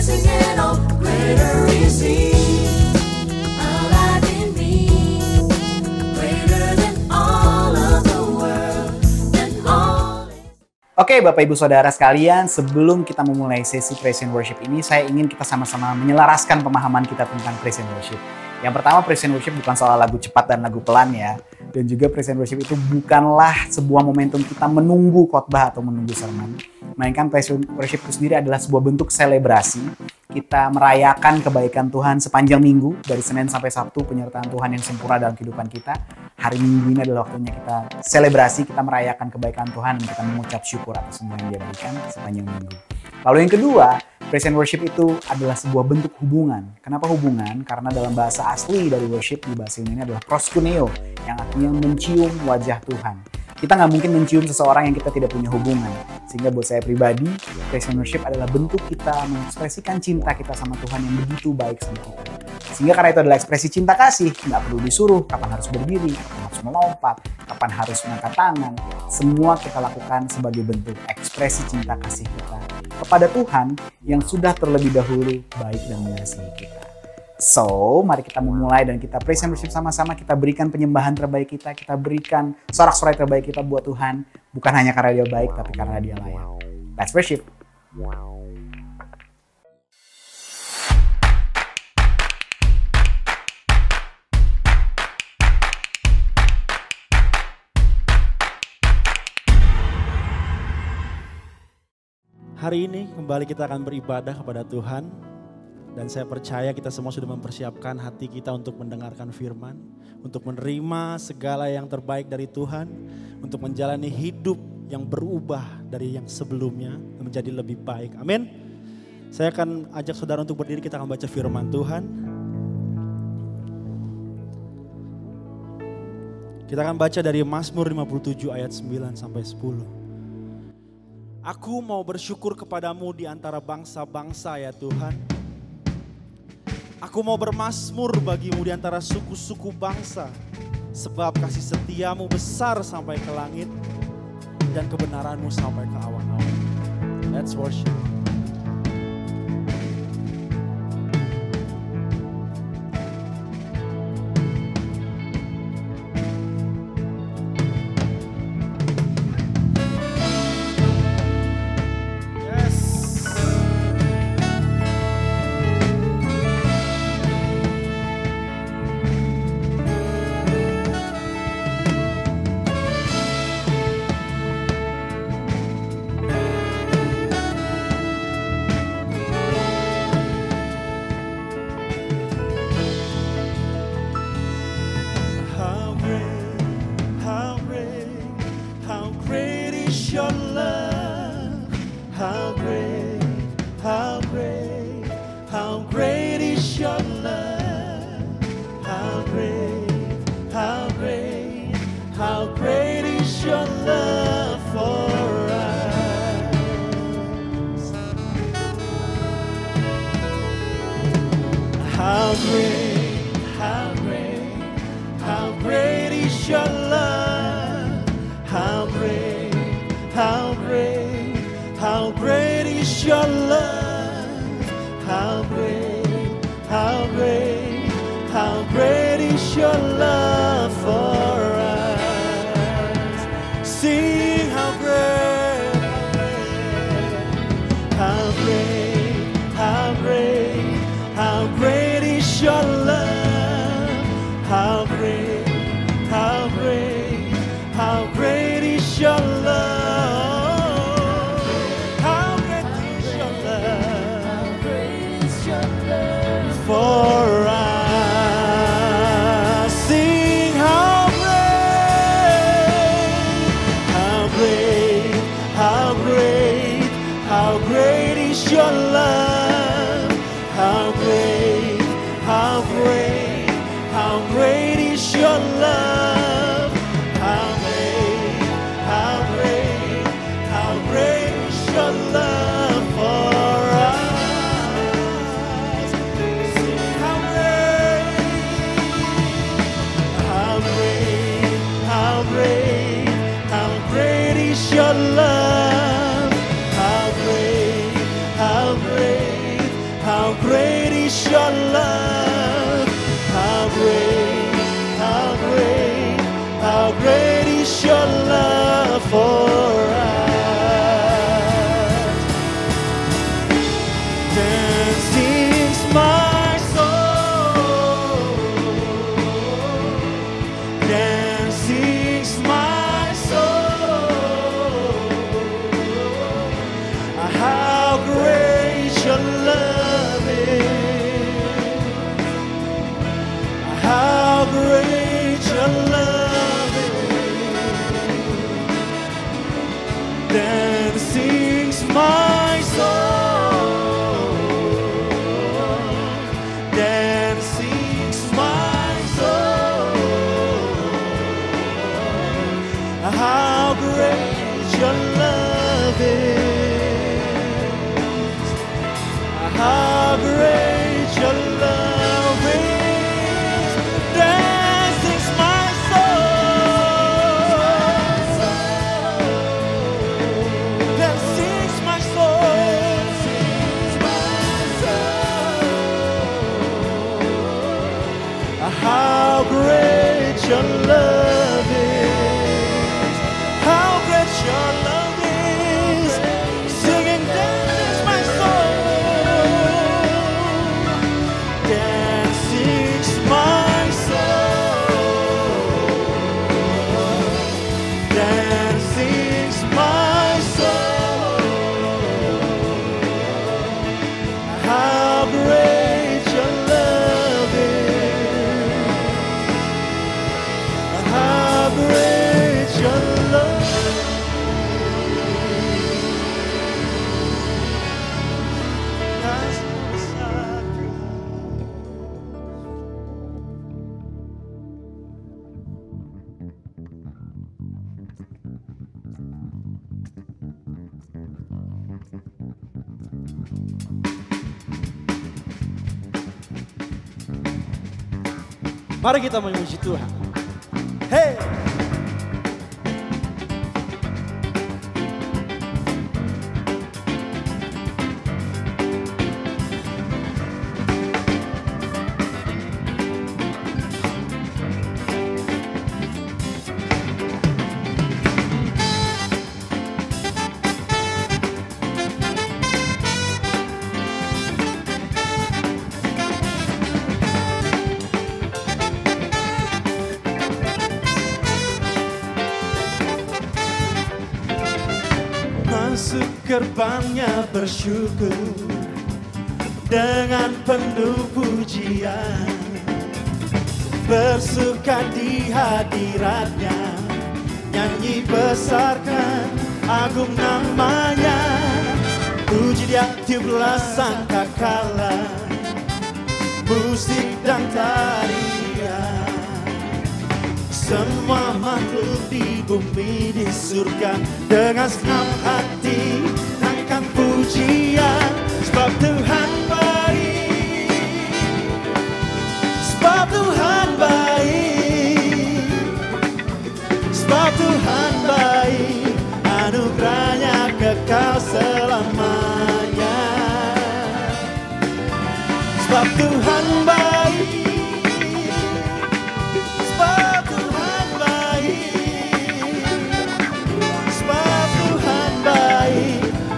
blessing and all greater is He. Alive in me, greater than all of the world, than all. Oke, Bapak Ibu Saudara sekalian, sebelum kita memulai sesi Praise and Worship ini, saya ingin kita sama-sama menyelaraskan pemahaman kita tentang Praise and Worship. Yang pertama, Praise and Worship bukan soal lagu cepat dan lagu pelan ya. Dan juga Praise and Worship itu bukanlah sebuah momentum kita menunggu khotbah atau menunggu sermon. Melainkan Praise and Worship itu sendiri adalah sebuah bentuk selebrasi. Kita merayakan kebaikan Tuhan sepanjang minggu, dari Senin sampai Sabtu, penyertaan Tuhan yang sempurna dalam kehidupan kita. Hari Minggu ini adalah waktunya kita selebrasi, kita merayakan kebaikan Tuhan, dan kita mengucap syukur atas semua yang Dia berikan sepanjang minggu. Lalu yang kedua, Praise and Worship itu adalah sebuah bentuk hubungan. Kenapa hubungan? Karena dalam bahasa asli dari worship di bahasa Yunani adalah proskuneo, yang artinya mencium wajah Tuhan. Kita nggak mungkin mencium seseorang yang kita tidak punya hubungan. Sehingga buat saya pribadi, Praise and Worship adalah bentuk kita mengekspresikan cinta kita sama Tuhan yang begitu baik sama kita. Sehingga karena itu adalah ekspresi cinta kasih, nggak perlu disuruh kapan harus berdiri, kapan harus melompat, kapan harus mengangkat tangan. Semua kita lakukan sebagai bentuk ekspresi cinta kasih kita kepada Tuhan yang sudah terlebih dahulu baik dan mengasihi kita. So, mari kita memulai dan kita praise and worship sama-sama. Kita berikan penyembahan terbaik kita berikan sorak-sorai terbaik kita buat Tuhan. Bukan hanya karena Dia baik, tapi karena Dia layak. Let's worship. Hari ini kembali kita akan beribadah kepada Tuhan. Dan saya percaya kita semua sudah mempersiapkan hati kita untuk mendengarkan firman. Untuk menerima segala yang terbaik dari Tuhan. Untuk menjalani hidup yang berubah dari yang sebelumnya menjadi lebih baik. Amin. Saya akan ajak saudara untuk berdiri, kita akan baca firman Tuhan. Kita akan baca dari Mazmur 57 ayat 9 sampai 10. Aku mau bersyukur kepadamu di antara bangsa-bangsa ya Tuhan. Aku mau bermazmur bagimu di antara suku-suku bangsa. Sebab kasih setiamu besar sampai ke langit dan kebenaranmu sampai ke awan-awan. Let's worship. How is your love. How great, how great, how great is your love for us. Then sings my soul. Then sings my soul. How great your love is. How great your love is. Then sings my soul. Then sings my soul. How great your love is. How great your love is. Then sings my soul. Then sings my soul. How great your love is. How great your love is. Singing dance my soul. Dance my soul. Dance my soul. How great your love is. How great your love. Mari kita memuji Tuhan. Hey! Masuk gerbangnya bersyukur dengan penuh pujian, bersuka di hadiratnya, nyanyi besarkan agung namanya, puji dia tiuplah sangkakala, musik dan tarian. Semua makhluk di bumi di surga dengan senang hati naikkan pujian, sebab Tuhan baik, sebab Tuhan baik, sebab Tuhan baik, anugerahnya kekal selamanya. Sebab Tuhan baik,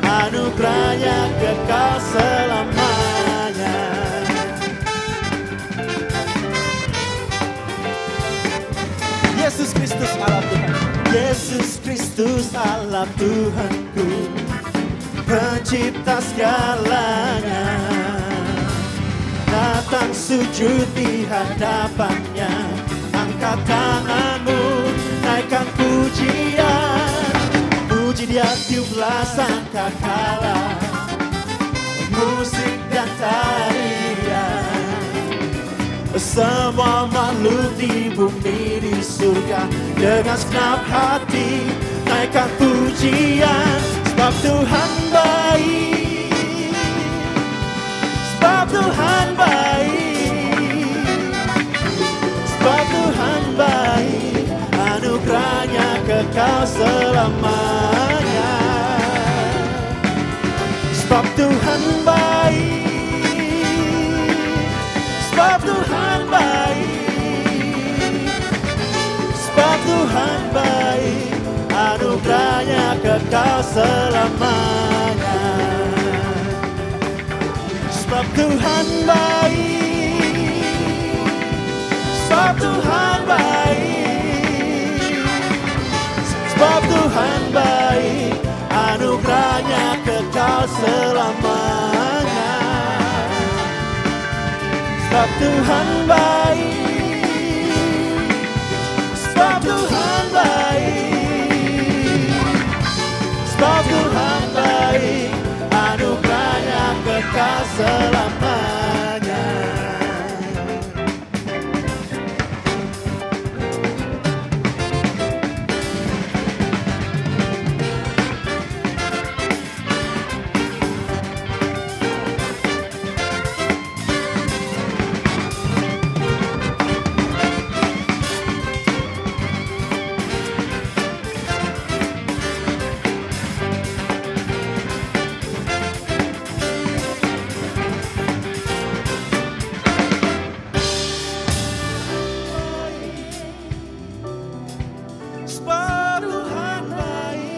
anugerahnya kekal selamanya. Yesus Kristus Allah Tuhan, Yesus Kristus Allah Tuhanku, pencipta segalanya. Datang sujud di hadapannya, angkat tanganmu, naikkan pujian, puji dia tiuplah sangkakala, musik dan tarian. Semua makhluk di bumi di surga dengan segenap hati naikkan pujian, sebab Tuhan baik, sebab Tuhan baik, sebab Tuhan baik, anugerahnya kekal selamanya. Sebab Tuhan baik, kekal selamanya. Sebab Tuhan baik, sebab Tuhan baik, sebab Tuhan baik, anugerahnya kekal selamanya. Sebab Tuhan baik, sebab Tuhan baik, sebab Tuhan baik, anugerahnya kekal selamanya. Sebab Tuhan baik,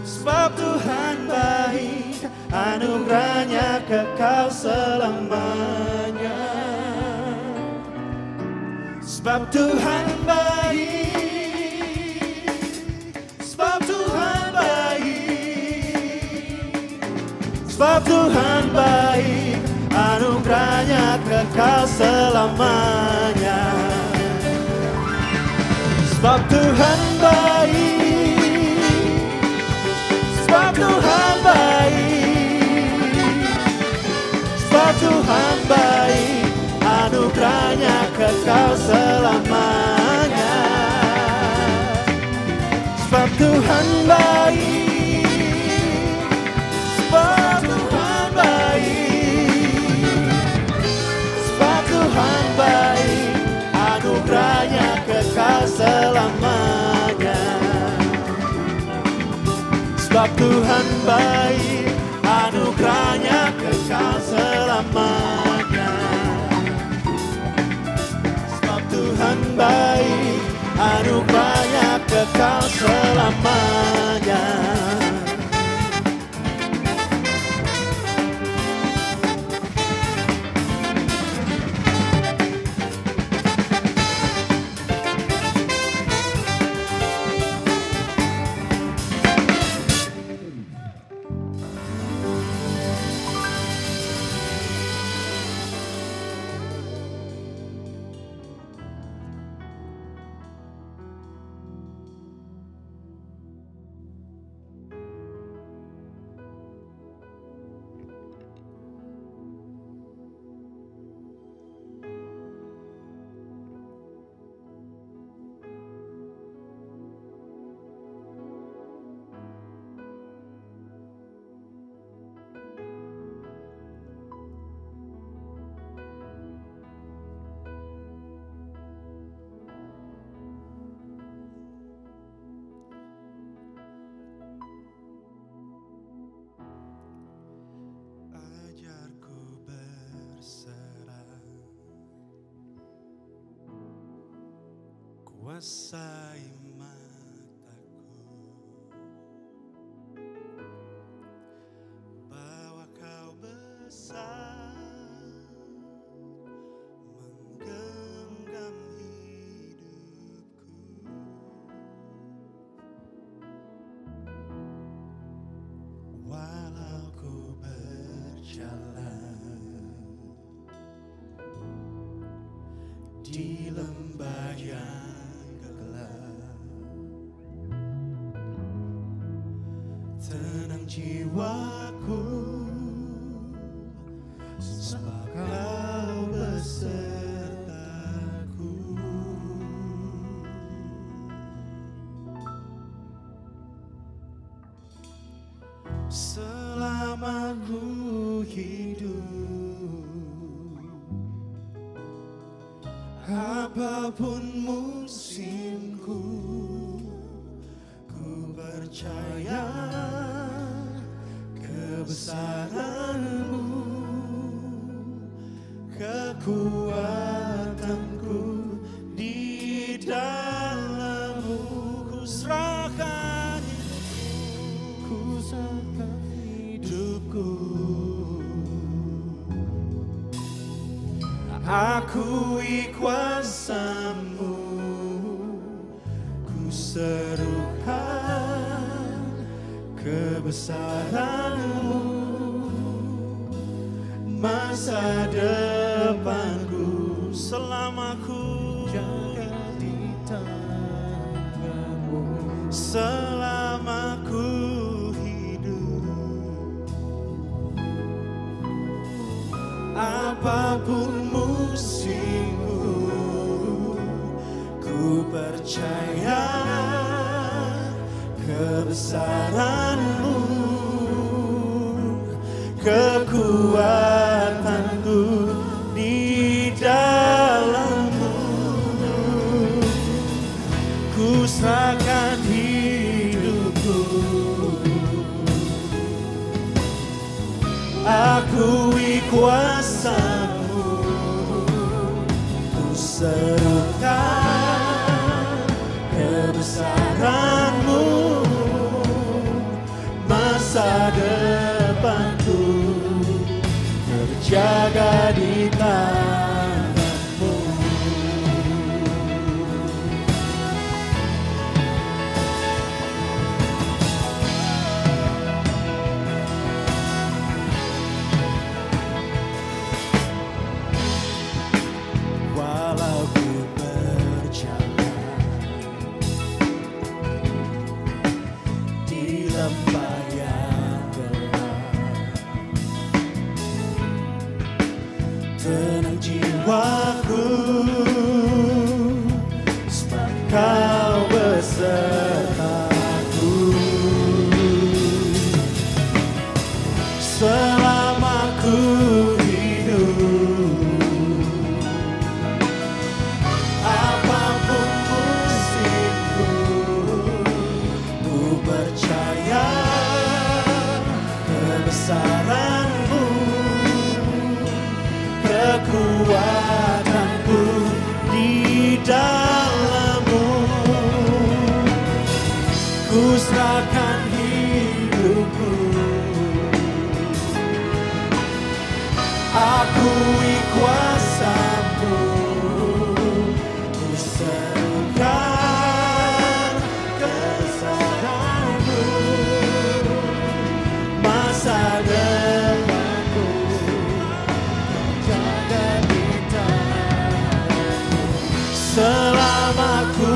sebab Tuhan baik, anugerahnya kekal selamanya. Sebab Tuhan baik, sebab Tuhan baik, sebab Tuhan baik, anugerahnya kekal selamanya. Sebab Tuhan baik, sebab Tuhan baik, sebab Tuhan baik, anugerahnya kekal selamanya. Sebab Tuhan baik, sebab Tuhan baik, sebab Tuhan baik, anugerahnya kekal selamanya. Sebab Tuhan baik, anugerahnya kekal selamanya. Sebab Tuhan baik, anugerahnya kekal selamanya. Kuasai mataku, bahwa Kau besar, menggenggam hidupku. Walau ku berjalan di lembah yang tenang jiwaku, sebab Kau besertaku. Selama ku hidup, apapun musimku, ku percaya kebesaran-Mu, kekuatanku di dalam-Mu. Ku serahkan Akui kuasa-Mu, ku serukan kebesaran-Mu. Masa depanku selama ku jaga di tangan-Mu, selama ku hidup. Apapun musimmu, ku percaya kebesaran-Mu, kekuatanku di dalam-Mu. Ku serahkan hidupku, akui kuasa-Mu, ku serukan kebesaran-Mu. Masa depanku terjaga di tangan-Mu. Walau ku berjalan di lembah yang gelap, tenang jiwaku, sebab Kau besertaku. Selama ku hidup, apapun musimku, ku percaya kebesaran-Mu, kekuatanku di dalam-Mu. Ku serahkan hidupku, akui kuasa-Mu, ku serukan kebesaran-Mu. Masa depanku jaga di tangan-Mu, selama ku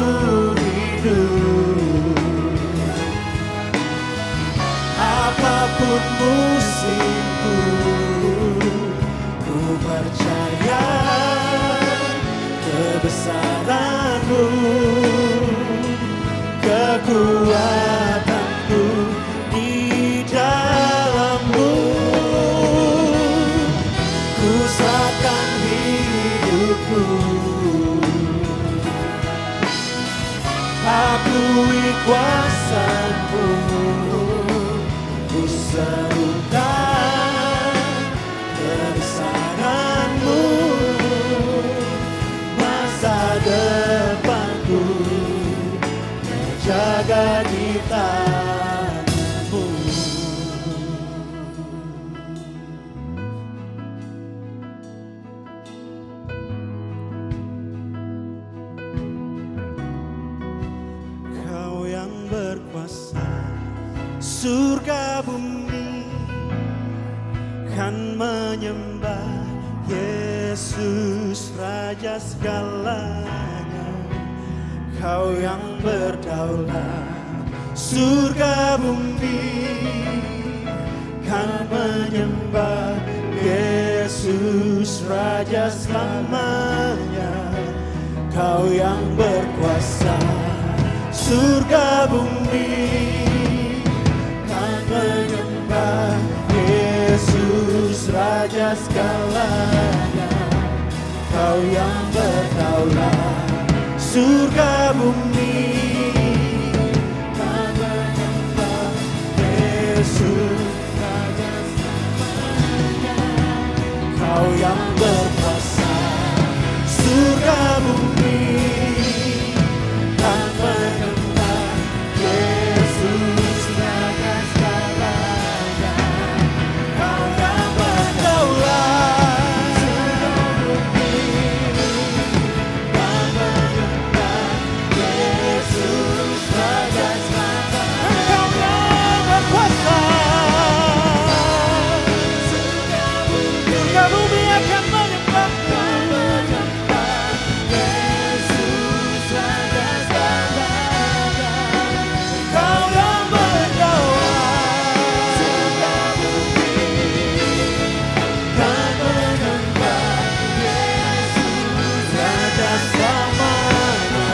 hidup. Apapun musimku, ku percaya kebesaran-Mu, kekuatanku di dalam-Mu. Ku serahkan hidupku, akui kuasa-Mu, ku serukan kebesaran-Mu. Masa depanku terjaga di tangan-Mu. Kau yang berkuasa, surga bumi kan menyembah Yesus Raja segalanya. Kau yang berdaulat, surga bumi kan menyembah Yesus Raja selamanya. Kau yang berkuasa, surga bumi kan menyembah Yesus Raja segalanya. Kau yang berdaulat, surga bumi kan menyembah Yesus Raja selamanya. Kau yang berkuasa, surga bumi kan menyembah Yesus Raja segalanya. Kau yang berdaulat, surga bumi surga bumi akan menyembahmu. Yesus Raja Segala. Kau yang berdaulat, Surga bumi kan menyembah Yesus Raja selamanya.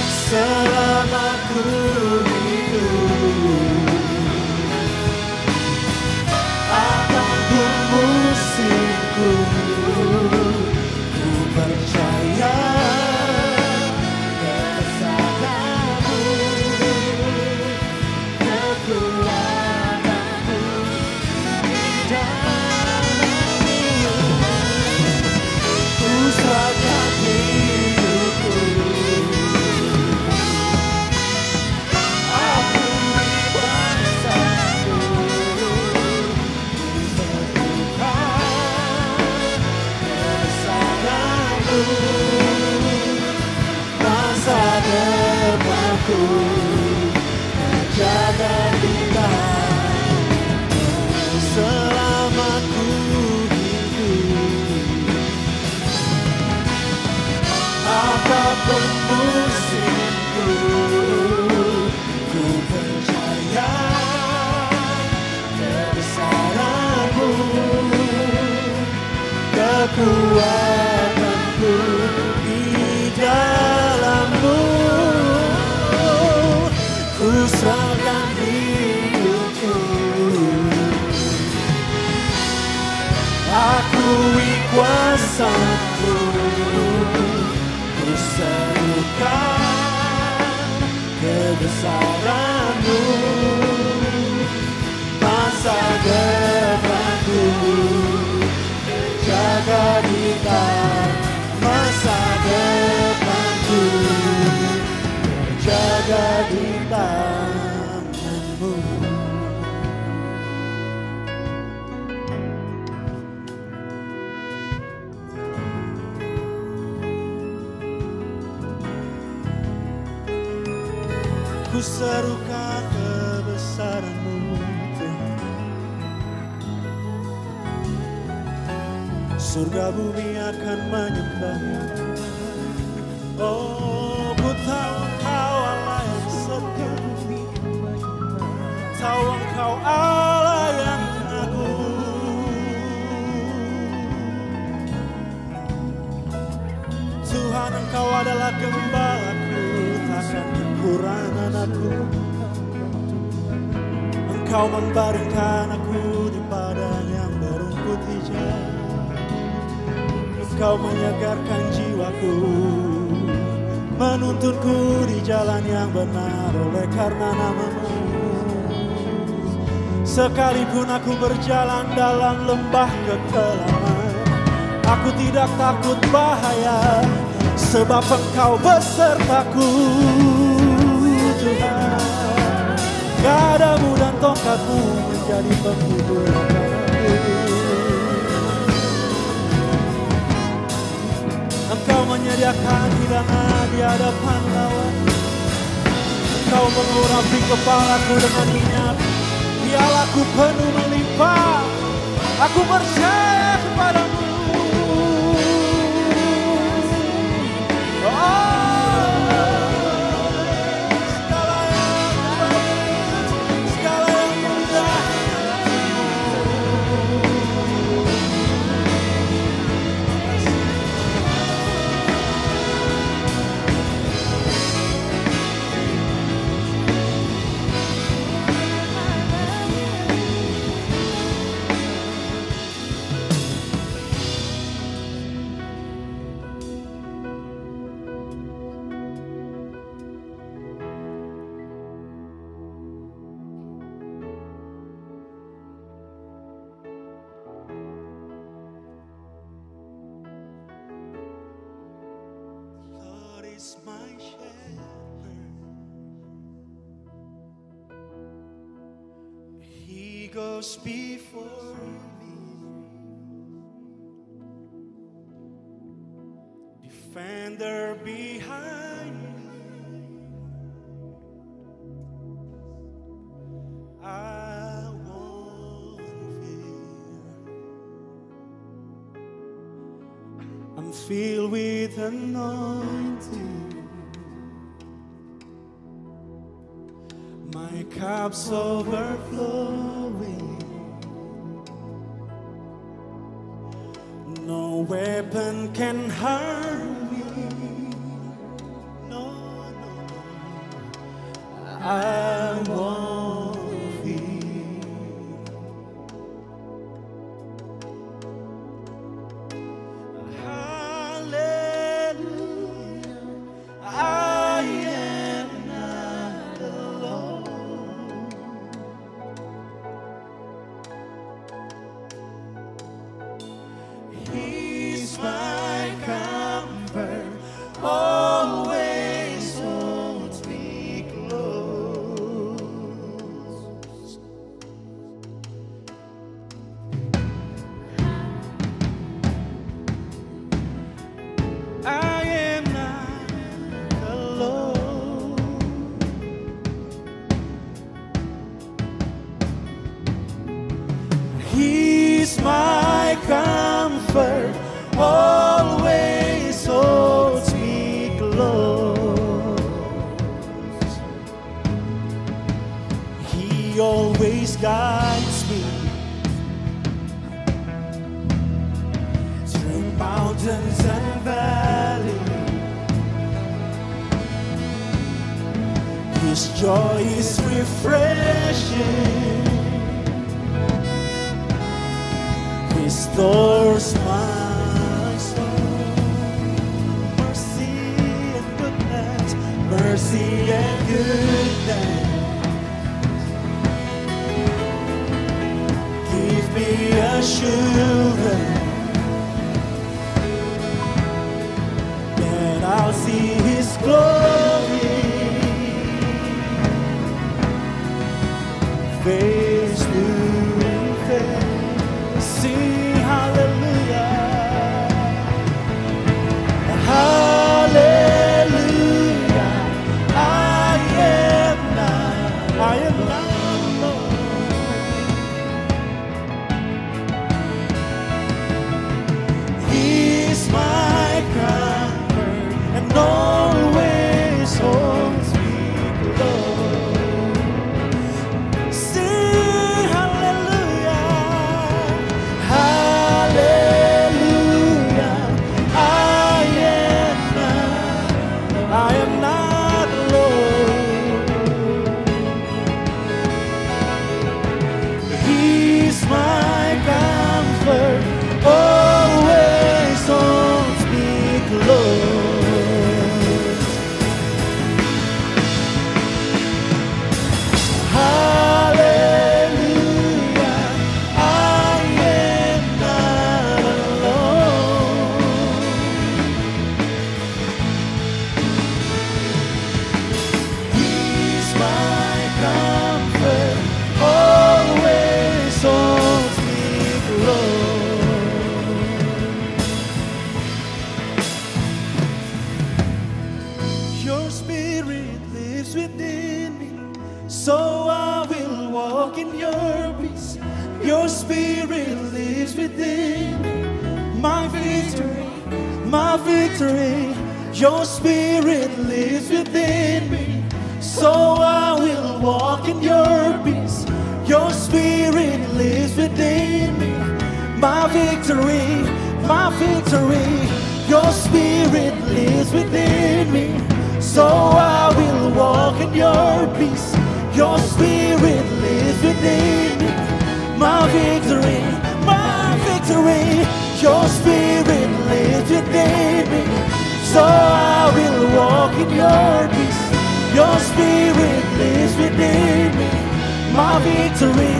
Selama ku hidup, apapun musimku, ku percaya kebesaranmu, kekuatanmu di dalammu. ku serahkan hidupku. Aku kuasamu, Kebesaranmu, masa depanku, jaga kita selama ku hidup. Apapun musimku, ku percaya kebesaranmu, kekuatanku di dalammu. Ku serahkan hidupku, akui kuasamu, ku serukan kebesaranmu, masa depanku, jaga kita masa depanku, jaga di tanganmu. Ku serukan kebesaranmu, Tuhan. Surga bumi akan menyembahmu. Oh, ku tahu Engkau Allah yang setia, tahu Engkau Allah yang agung. Tuhan, Engkau adalah gembalaku, takkan kekurangan aku. Engkau membaringkan aku di padang yang berumput hijau. Engkau menyegarkan jiwaku, menuntunku di jalan yang benar oleh karena nama-Mu. Sekalipun aku berjalan dalam lembah kekelaman, aku tidak takut bahaya, sebab Engkau besertaku, Tuhan. Gadamu dan tongkatmu menjadi penghibur aku. Engkau menyediakan hidangan di hadapan lawan. Engkau mengurapi kepalaku dengan minyak, pialaku penuh melimpah. Aku percaya kepadamu. Segala yang baik, segala yang mudah, Lord is my shepherd. He goes before me. Defender behind me. I won't fear. I'm filled with anointing. My cup's overflowing. No weapon can harm me. No, no, I won't fear. Hallelujah, I am not alone. He's my comfort, always holds me close. I am not alone. He's my comfort, always holds me close. He always guides me through mountains and valleys. His joy is refreshing, restores my soul. Mercy and goodness, mercy and goodness. Give me assurance that I'll see His glory face to face. Sing hallelujah, hallelujah. I am not alone. He's my comfort and always holds me close. Sing hallelujah, hallelujah. I am not alone. He's my comfort, always holds me close. Hallelujah, I am not alone. He's my comfort, always holds me close. Your spirit lives within me, so I will walk in your peace. Your spirit lives within me, my victory, my victory. Your spirit lives within me, so I will walk in your peace. Your spirit lives within me, my victory, my victory. Your spirit lives within me, so I will walk in your peace. Your spirit lives within me, my victory, my victory. Your spirit lives within me, so I will walk in your peace. Your spirit lives within me, my victory,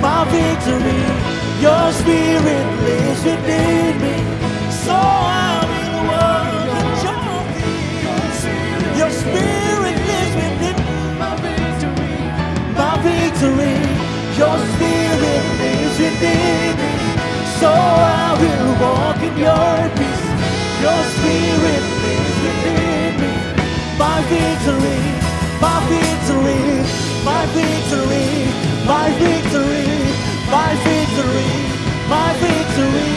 my victory. Your spirit lives within me, so I will walk in your peace. Your spirit lives within me, my victory, my victory. Your spirit lives within me, so I will walk in your peace. Your spirit lives within me, my victory, my victory, my victory, my victory, my victory, my victory,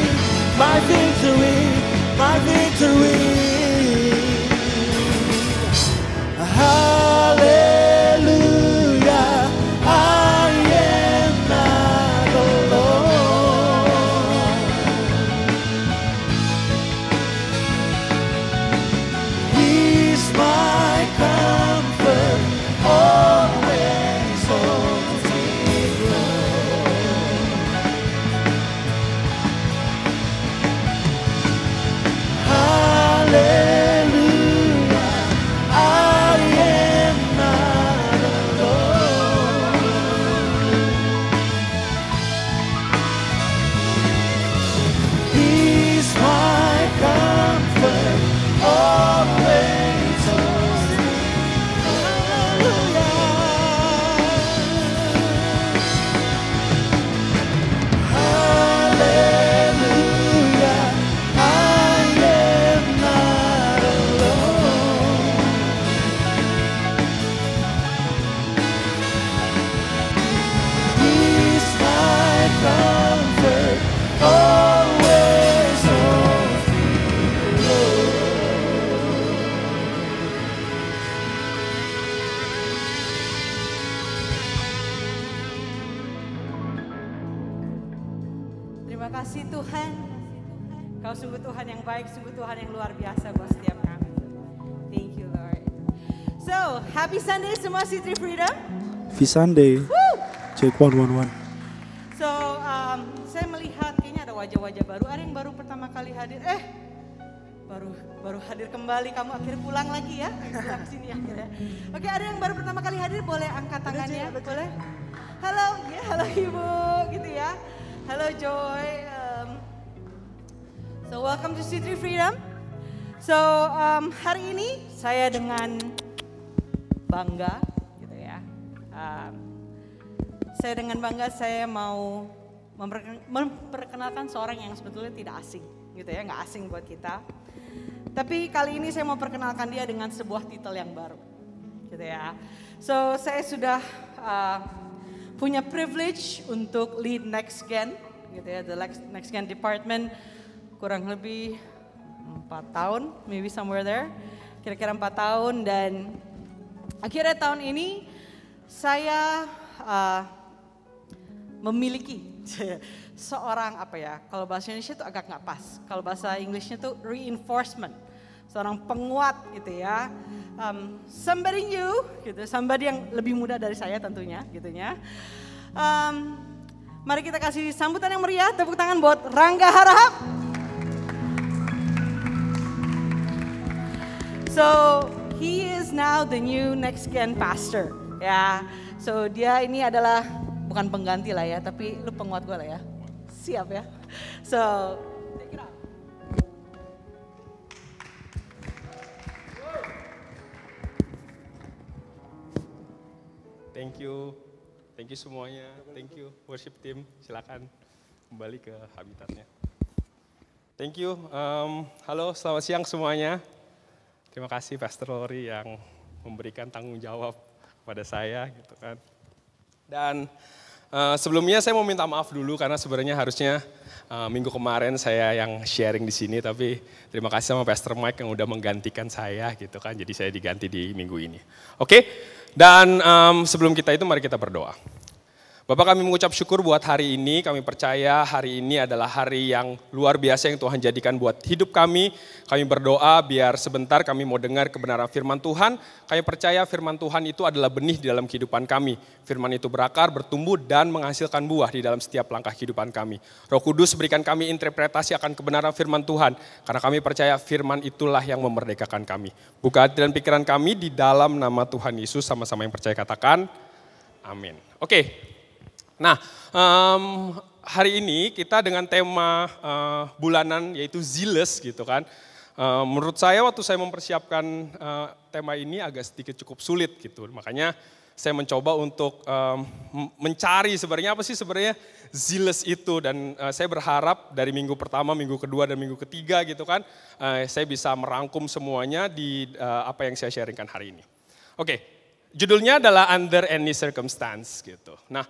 my victory, my Terima kasih Tuhan. Kau sungguh Tuhan yang baik, sungguh Tuhan yang luar biasa buat setiap kami. Thank you Lord. So, happy Sunday semua City Freedom. Visande. Check 111. So, saya melihat kayaknya ada wajah-wajah baru. Ada yang baru pertama kali hadir. Baru hadir kembali. Kamu akhirnya pulang lagi ya. Pulang ke sini akhirnya. Oke, ada yang baru pertama kali hadir. Boleh angkat tangannya? Boleh? Halo, ya, halo Ibu, gitu ya. Halo Joy. So, welcome to City Freedom. So, hari ini saya dengan bangga, gitu ya. Saya dengan bangga saya mau memperkenalkan seorang yang sebetulnya tidak asing, gitu ya, nggak asing buat kita. Tapi kali ini saya mau perkenalkan dia dengan sebuah titel yang baru, gitu ya. So saya sudah punya privilege untuk lead Next Gen, gitu ya, the Next Gen Department kurang lebih 4 tahun, maybe somewhere there, kira-kira 4 tahun dan akhirnya tahun ini saya memiliki seorang kalau bahasa Indonesia itu agak nggak pas, kalau bahasa Inggrisnya itu reinforcement, seorang penguat gitu ya, somebody new gitu, somebody yang lebih muda dari saya tentunya gitunya. Mari kita kasih sambutan yang meriah, tepuk tangan buat Rangga Harahap. So he is now the new Next Gen pastor ya. So dia ini adalah bukan pengganti lah ya, tapi lu penguat gue lah ya. Siap ya. So, take it out. Thank you semuanya. Thank you worship team. Silakan kembali ke habitatnya. Thank you. Halo, selamat siang semuanya. Terima kasih Pastor Lori yang memberikan tanggung jawab kepada saya gitu kan. Dan sebelumnya saya mau minta maaf dulu karena sebenarnya harusnya minggu kemarin saya yang sharing di sini, tapi terima kasih sama Pastor Mike yang udah menggantikan saya gitu kan, jadi saya diganti di minggu ini. Oke, dan sebelum kita itu mari kita berdoa. Bapak, kami mengucap syukur buat hari ini, kami percaya hari ini adalah hari yang luar biasa yang Tuhan jadikan buat hidup kami. Kami berdoa biar sebentar kami mau dengar kebenaran firman Tuhan. Kami percaya firman Tuhan itu adalah benih di dalam kehidupan kami. Firman itu berakar, bertumbuh dan menghasilkan buah di dalam setiap langkah kehidupan kami. Roh Kudus berikan kami interpretasi akan kebenaran firman Tuhan. Karena kami percaya firman itulah yang memerdekakan kami. Buka hati dan pikiran kami di dalam nama Tuhan Yesus, sama-sama yang percaya katakan amin. Oke. Nah, hari ini kita dengan tema bulanan yaitu Zealous gitu kan. Menurut saya waktu saya mempersiapkan tema ini agak sedikit cukup sulit gitu. Makanya saya mencoba untuk mencari sebenarnya apa sih sebenarnya Zealous itu. Dan saya berharap dari minggu pertama, minggu kedua, dan minggu ketiga gitu kan. Saya bisa merangkum semuanya di apa yang saya sharingkan hari ini. Oke. Judulnya adalah Under Any Circumstance gitu. Nah,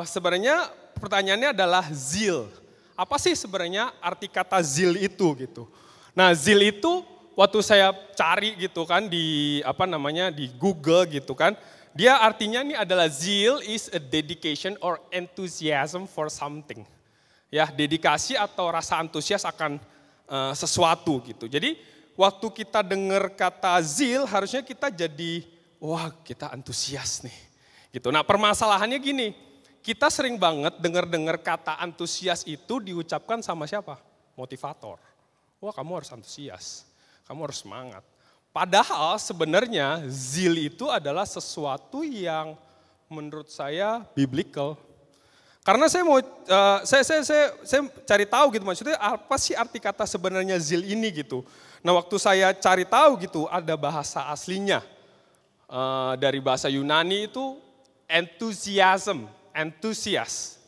sebenarnya pertanyaannya adalah zeal. Apa sih sebenarnya arti kata zeal itu gitu? Nah, zeal itu waktu saya cari gitu kan di di Google gitu kan, dia artinya ini adalah zeal is a dedication or enthusiasm for something. Ya, dedikasi atau rasa antusias akan sesuatu gitu. Jadi waktu kita dengar kata zeal harusnya kita jadi wah, kita antusias nih. Gitu. Nah, permasalahannya gini, kita sering banget dengar-dengar kata antusias itu diucapkan sama siapa? Motivator. Wah, kamu harus antusias, kamu harus semangat. Padahal sebenarnya zeal itu adalah sesuatu yang menurut saya biblical. Karena saya mau saya cari tahu gitu, maksudnya apa sih arti kata sebenarnya zeal ini gitu. Nah, waktu saya cari tahu gitu ada bahasa aslinya. Dari bahasa Yunani itu enthusiasm, antusias,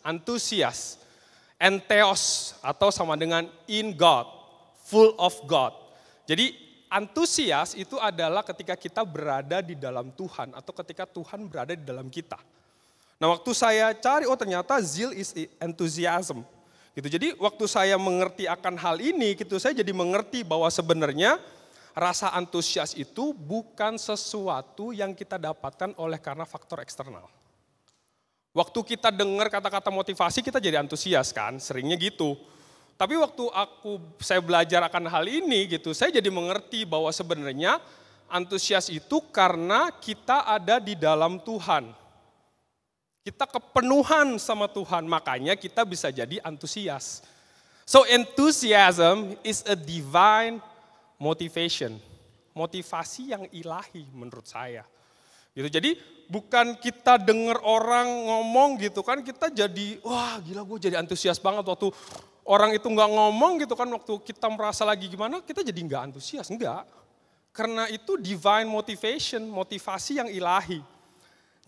entheos atau sama dengan in God, full of God. Jadi antusias itu adalah ketika kita berada di dalam Tuhan atau ketika Tuhan berada di dalam kita. Nah, waktu saya cari, oh ternyata zeal is enthusiasm. Gitu. Jadi waktu saya mengerti akan hal ini, gitu, saya jadi mengerti bahwa sebenarnya rasa antusias itu bukan sesuatu yang kita dapatkan oleh karena faktor eksternal. Waktu kita dengar kata-kata motivasi kita jadi antusias kan, seringnya gitu. Tapi waktu saya belajar akan hal ini gitu, saya jadi mengerti bahwa sebenarnya antusias itu karena kita ada di dalam Tuhan. Kita kepenuhan sama Tuhan, makanya kita bisa jadi antusias. So enthusiasm is a divine motivation. Motivasi yang ilahi menurut saya. Gitu. Jadi bukan kita dengar orang ngomong gitu kan, kita jadi wah gila gue jadi antusias banget waktu orang itu nggak ngomong gitu kan, waktu kita merasa lagi gimana kita jadi nggak antusias, enggak. Karena itu divine motivation, motivasi yang ilahi.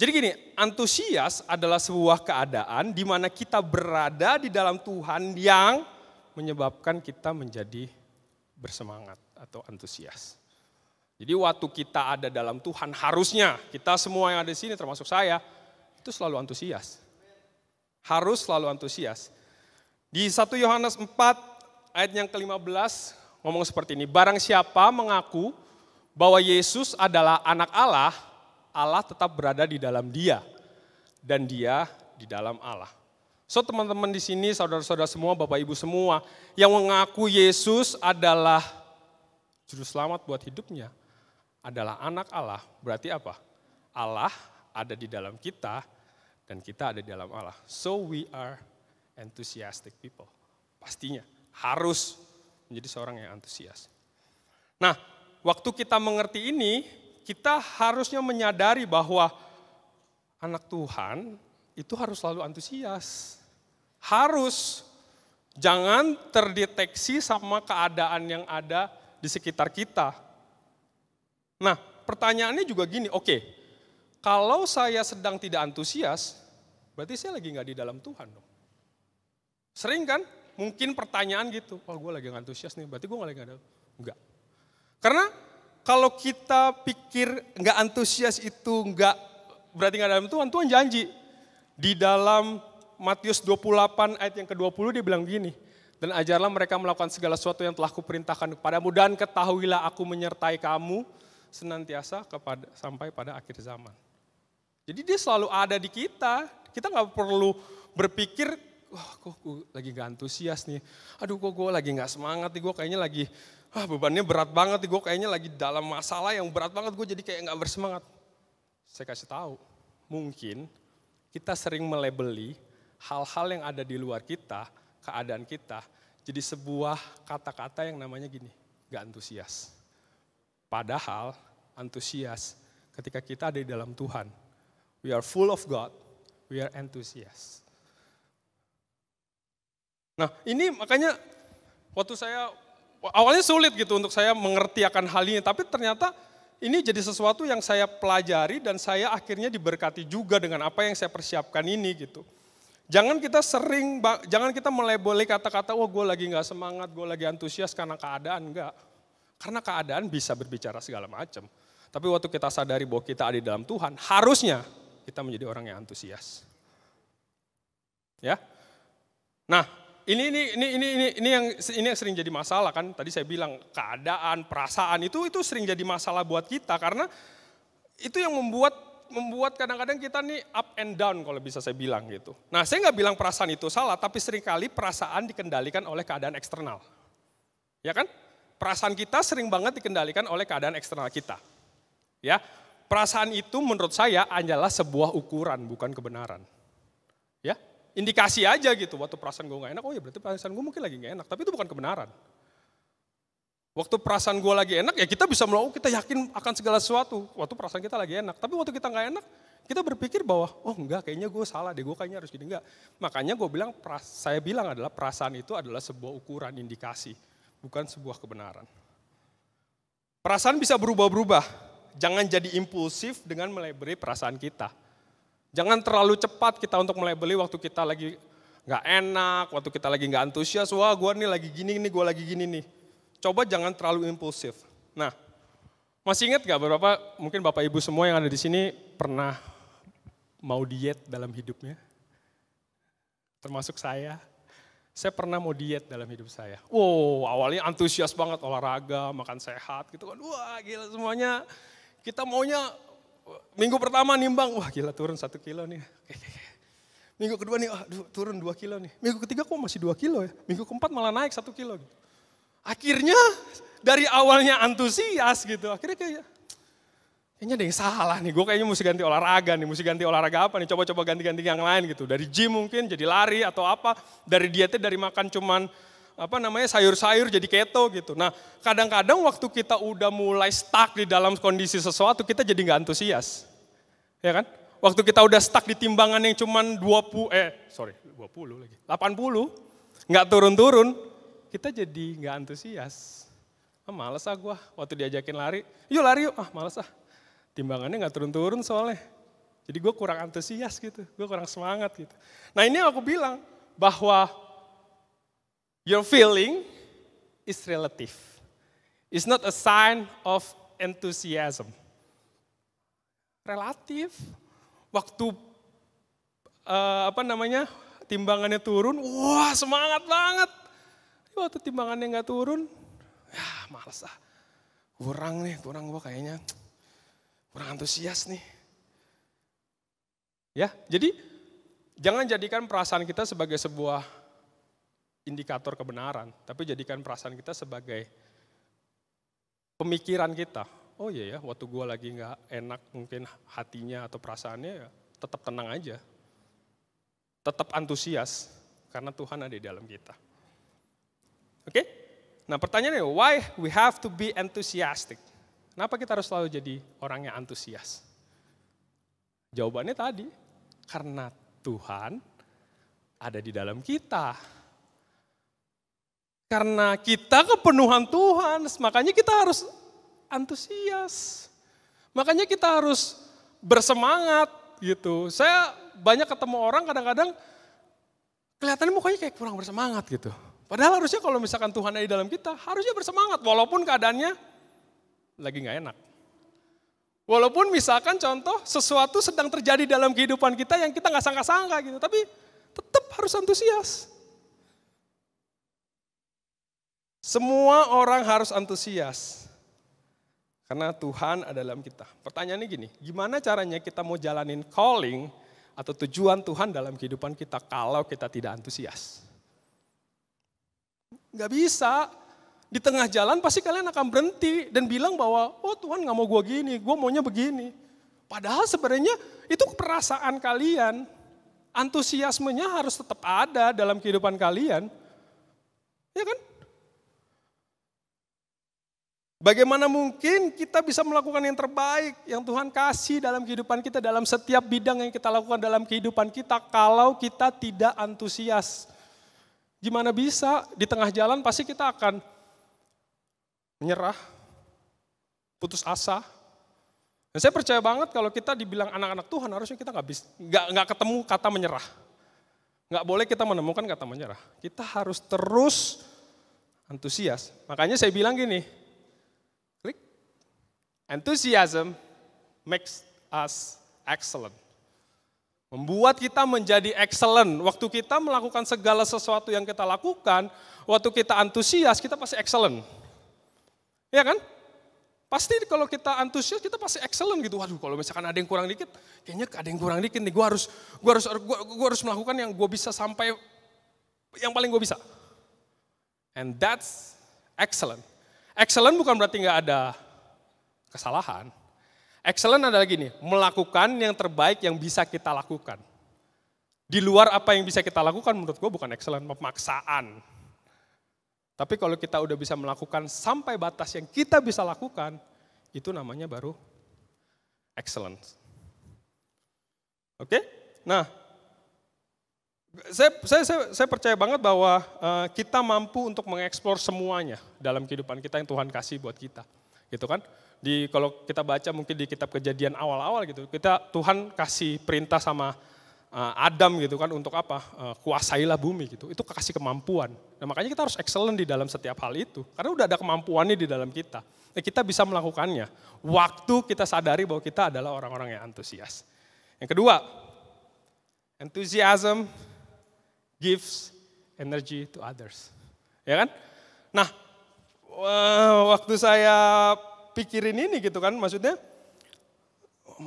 Jadi gini, antusias adalah sebuah keadaan di mana kita berada di dalam Tuhan yang menyebabkan kita menjadi bersemangat atau antusias. Jadi waktu kita ada dalam Tuhan harusnya kita semua yang ada di sini termasuk saya itu selalu antusias. Harus selalu antusias. Di 1 Yohanes 4 ayat yang ke-15 ngomong seperti ini. Barang siapa mengaku bahwa Yesus adalah anak Allah, Allah tetap berada di dalam dia dan dia di dalam Allah. So teman-teman di sini, saudara-saudara semua, Bapak Ibu semua yang mengaku Yesus adalah juru selamat buat hidupnya, adalah anak Allah, berarti apa? Allah ada di dalam kita dan kita ada di dalam Allah. So we are enthusiastic people. Pastinya harus menjadi seorang yang antusias. Nah, waktu kita mengerti ini, kita harusnya menyadari bahwa anak Tuhan itu harus selalu antusias. Harus. Jangan terdeteksi sama keadaan yang ada di sekitar kita. Nah, pertanyaannya juga gini, oke, kalau saya sedang tidak antusias, berarti saya lagi nggak di dalam Tuhan dong. Sering kan? Mungkin pertanyaan gitu, gue lagi nggak antusias nih, berarti gue nggak lagi nggak ada. Enggak. Karena kalau kita pikir nggak antusias itu nggak berarti nggak dalam Tuhan, Tuhan janji. Di dalam Matius 28 ayat yang ke-20 dia bilang gini, dan ajarlah mereka melakukan segala sesuatu yang telah kuperintahkan kepadamu dan ketahuilah aku menyertai kamu senantiasa sampai pada akhir zaman. Jadi dia selalu ada di kita nggak perlu berpikir, wah kok gue lagi nggak antusias nih, aduh kok gue lagi nggak semangat nih, gue kayaknya lagi bebannya berat banget nih, gue kayaknya lagi dalam masalah yang berat banget, gue jadi kayak gak bersemangat. Saya kasih tahu, mungkin kita sering melabeli hal-hal yang ada di luar kita, keadaan kita, jadi sebuah kata-kata yang namanya gini, gak antusias. Padahal antusias ketika kita ada di dalam Tuhan, we are full of God, we are enthusiast. Nah ini makanya waktu saya awalnya sulit gitu untuk saya mengerti akan hal ini, tapi ternyata ini jadi sesuatu yang saya pelajari dan saya akhirnya diberkati juga dengan apa yang saya persiapkan ini gitu. Jangan kita melabeli kata-kata, wah gue lagi gak semangat, gue lagi antusias karena keadaan, enggak. Karena keadaan bisa berbicara segala macam. Tapi waktu kita sadari bahwa kita ada di dalam Tuhan, harusnya kita menjadi orang yang antusias. Ya. Nah, ini yang sering jadi masalah kan. Tadi saya bilang keadaan, perasaan itu sering jadi masalah buat kita karena itu yang membuat kadang-kadang kita nih up and down kalau bisa saya bilang gitu. Nah, saya nggak bilang perasaan itu salah, tapi seringkali perasaan dikendalikan oleh keadaan eksternal. Ya kan? Perasaan kita sering banget dikendalikan oleh keadaan eksternal kita. Ya, perasaan itu menurut saya adalah sebuah ukuran, bukan kebenaran. Ya, indikasi aja gitu, waktu perasaan gue gak enak, oh ya berarti perasaan gue mungkin lagi gak enak, tapi itu bukan kebenaran. Waktu perasaan gue lagi enak, ya kita bisa melakukan, kita yakin akan segala sesuatu, waktu perasaan kita lagi enak. Tapi waktu kita gak enak, kita berpikir bahwa, oh enggak kayaknya gue salah deh, gue kayaknya harus gini, enggak. Makanya saya bilang adalah perasaan itu adalah sebuah ukuran, indikasi, bukan sebuah kebenaran. Perasaan bisa berubah-berubah, jangan jadi impulsif dengan melabeli perasaan kita. Jangan terlalu cepat kita untuk melabeli waktu kita lagi gak enak, waktu kita lagi gak antusias, wah gue nih lagi gini nih, gue lagi gini nih. Coba jangan terlalu impulsif. Nah, masih ingat gak mungkin Bapak Ibu semua yang ada di sini pernah mau diet dalam hidupnya? Termasuk saya pernah mau diet dalam hidup saya. Wow, awalnya antusias banget olahraga, makan sehat gitu kan. Wah gila semuanya, kita maunya minggu pertama nimbang, wah gila turun 1 kilo nih. Minggu kedua nih, aduh turun 2 kilo nih. Minggu ketiga kok masih 2 kilo ya. Minggu keempat malah naik 1 kilo. Gitu. Akhirnya dari awalnya antusias gitu, akhirnya kayaknya ada yang salah nih. Gue kayaknya mesti ganti olahraga nih, mesti ganti olahraga apa nih. Coba-coba ganti-ganti yang lain gitu. Dari gym mungkin jadi lari atau apa. Dari dietnya dari makan cuman sayur-sayur jadi keto gitu. Nah kadang-kadang waktu kita udah mulai stuck di dalam kondisi sesuatu, kita jadi nggak antusias. Ya kan? Waktu kita udah stuck di timbangan yang cuman 80 lagi, 80, nggak turun-turun, kita jadi nggak antusias. Males gue waktu diajakin lari, yuk lari yuk, males Timbangannya nggak turun-turun soalnya. Jadi gue kurang antusias gitu, gue kurang semangat gitu. Nah ini aku bilang bahwa your feeling is relative. It's not a sign of enthusiasm. Relatif. Waktu timbangannya turun, wah semangat banget. Waktu timbangannya nggak turun, ya males Kurang gue kayaknya kurang antusias nih. Ya, jadi jangan jadikan perasaan kita sebagai sebuah indikator kebenaran, tapi jadikan perasaan kita sebagai pemikiran kita. Oh iya ya, waktu gue lagi nggak enak mungkin hatinya atau perasaannya, ya tetap tenang aja. Tetap antusias, karena Tuhan ada di dalam kita. Oke? Nah pertanyaannya, why we have to be enthusiastic? Kenapa kita harus selalu jadi orang yang antusias? Jawabannya tadi, karena Tuhan ada di dalam kita. Karena kita kepenuhan Tuhan, makanya kita harus antusias. Makanya kita harus bersemangat gitu. Saya banyak ketemu orang kadang-kadang kelihatannya mukanya kayak kurang bersemangat gitu. Padahal harusnya kalau misalkan Tuhan ada di dalam kita, harusnya bersemangat walaupun keadaannya lagi gak enak. Walaupun misalkan contoh sesuatu sedang terjadi dalam kehidupan kita yang kita gak sangka-sangka gitu. Tapi tetap harus antusias. Semua orang harus antusias. Karena Tuhan ada dalam kita. Pertanyaannya gini, gimana caranya kita mau jalanin calling atau tujuan Tuhan dalam kehidupan kita kalau kita tidak antusias? Gak bisa. Di tengah jalan pasti kalian akan berhenti dan bilang bahwa, oh Tuhan gak mau gue gini, gue maunya begini. Padahal sebenarnya itu perasaan kalian. Antusiasmenya harus tetap ada dalam kehidupan kalian. Ya kan? Bagaimana mungkin kita bisa melakukan yang terbaik yang Tuhan kasih dalam kehidupan kita, dalam setiap bidang yang kita lakukan dalam kehidupan kita, kalau kita tidak antusias. Gimana bisa? Di tengah jalan pasti kita akan menyerah, putus asa. Dan saya percaya banget kalau kita dibilang anak-anak Tuhan, harusnya kita nggak ketemu kata menyerah. Nggak boleh kita menemukan kata menyerah. Kita harus terus antusias. Makanya saya bilang gini, enthusiasm makes us excellent. Membuat kita menjadi excellent. Waktu kita melakukan segala sesuatu yang kita lakukan, waktu kita antusias, kita pasti excellent. Ya kan? Pasti kalau kita antusias, kita pasti excellent gitu. Waduh, kalau misalkan ada yang kurang dikit, kayaknya ada yang kurang dikit nih. Gue harus melakukan yang gue bisa sampai yang paling gue bisa. And that's excellent. Excellent bukan berarti nggak ada kesalahan. Excellent adalah gini, melakukan yang terbaik yang bisa kita lakukan. Di luar apa yang bisa kita lakukan menurut gue bukan excellent, pemaksaan. Tapi kalau kita udah bisa melakukan sampai batas yang kita bisa lakukan, itu namanya baru excellent. Oke? Nah, saya percaya banget bahwa kita mampu untuk mengeksplor semuanya dalam kehidupan kita yang Tuhan kasih buat kita. Gitu kan? Kalau kita baca mungkin di kitab Kejadian awal-awal gitu, Tuhan kasih perintah sama Adam gitu kan untuk apa? Kuasailah bumi gitu. Itu kasih kemampuan. Nah, makanya kita harus excellent di dalam setiap hal itu. Karena udah ada kemampuannya di dalam kita. Nah, kita bisa melakukannya. Waktu kita sadari bahwa kita adalah orang-orang yang antusias. Yang kedua, enthusiasm gives energy to others. Ya kan? Nah, waktu saya pikirin ini gitu kan, maksudnya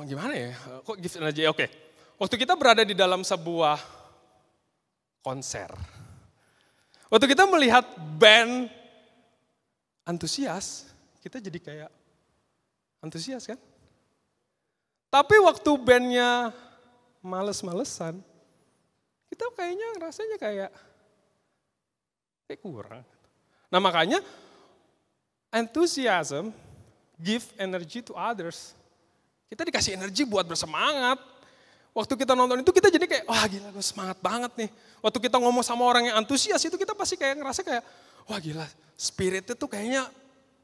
gimana ya? Kok gives energy? Oke. Waktu kita berada di dalam sebuah konser. Waktu kita melihat band antusias, kita jadi kayak antusias kan? Tapi waktu bandnya males-malesan, kita kayaknya rasanya kayak kurang. Nah makanya enthusiasm give energy to others. Kita dikasih energi buat bersemangat. Waktu kita nonton itu kita jadi kayak, wah gila gue semangat banget nih. Waktu kita ngomong sama orang yang antusias itu kita pasti kayak ngerasa kayak, wah gila spiritnya tuh kayaknya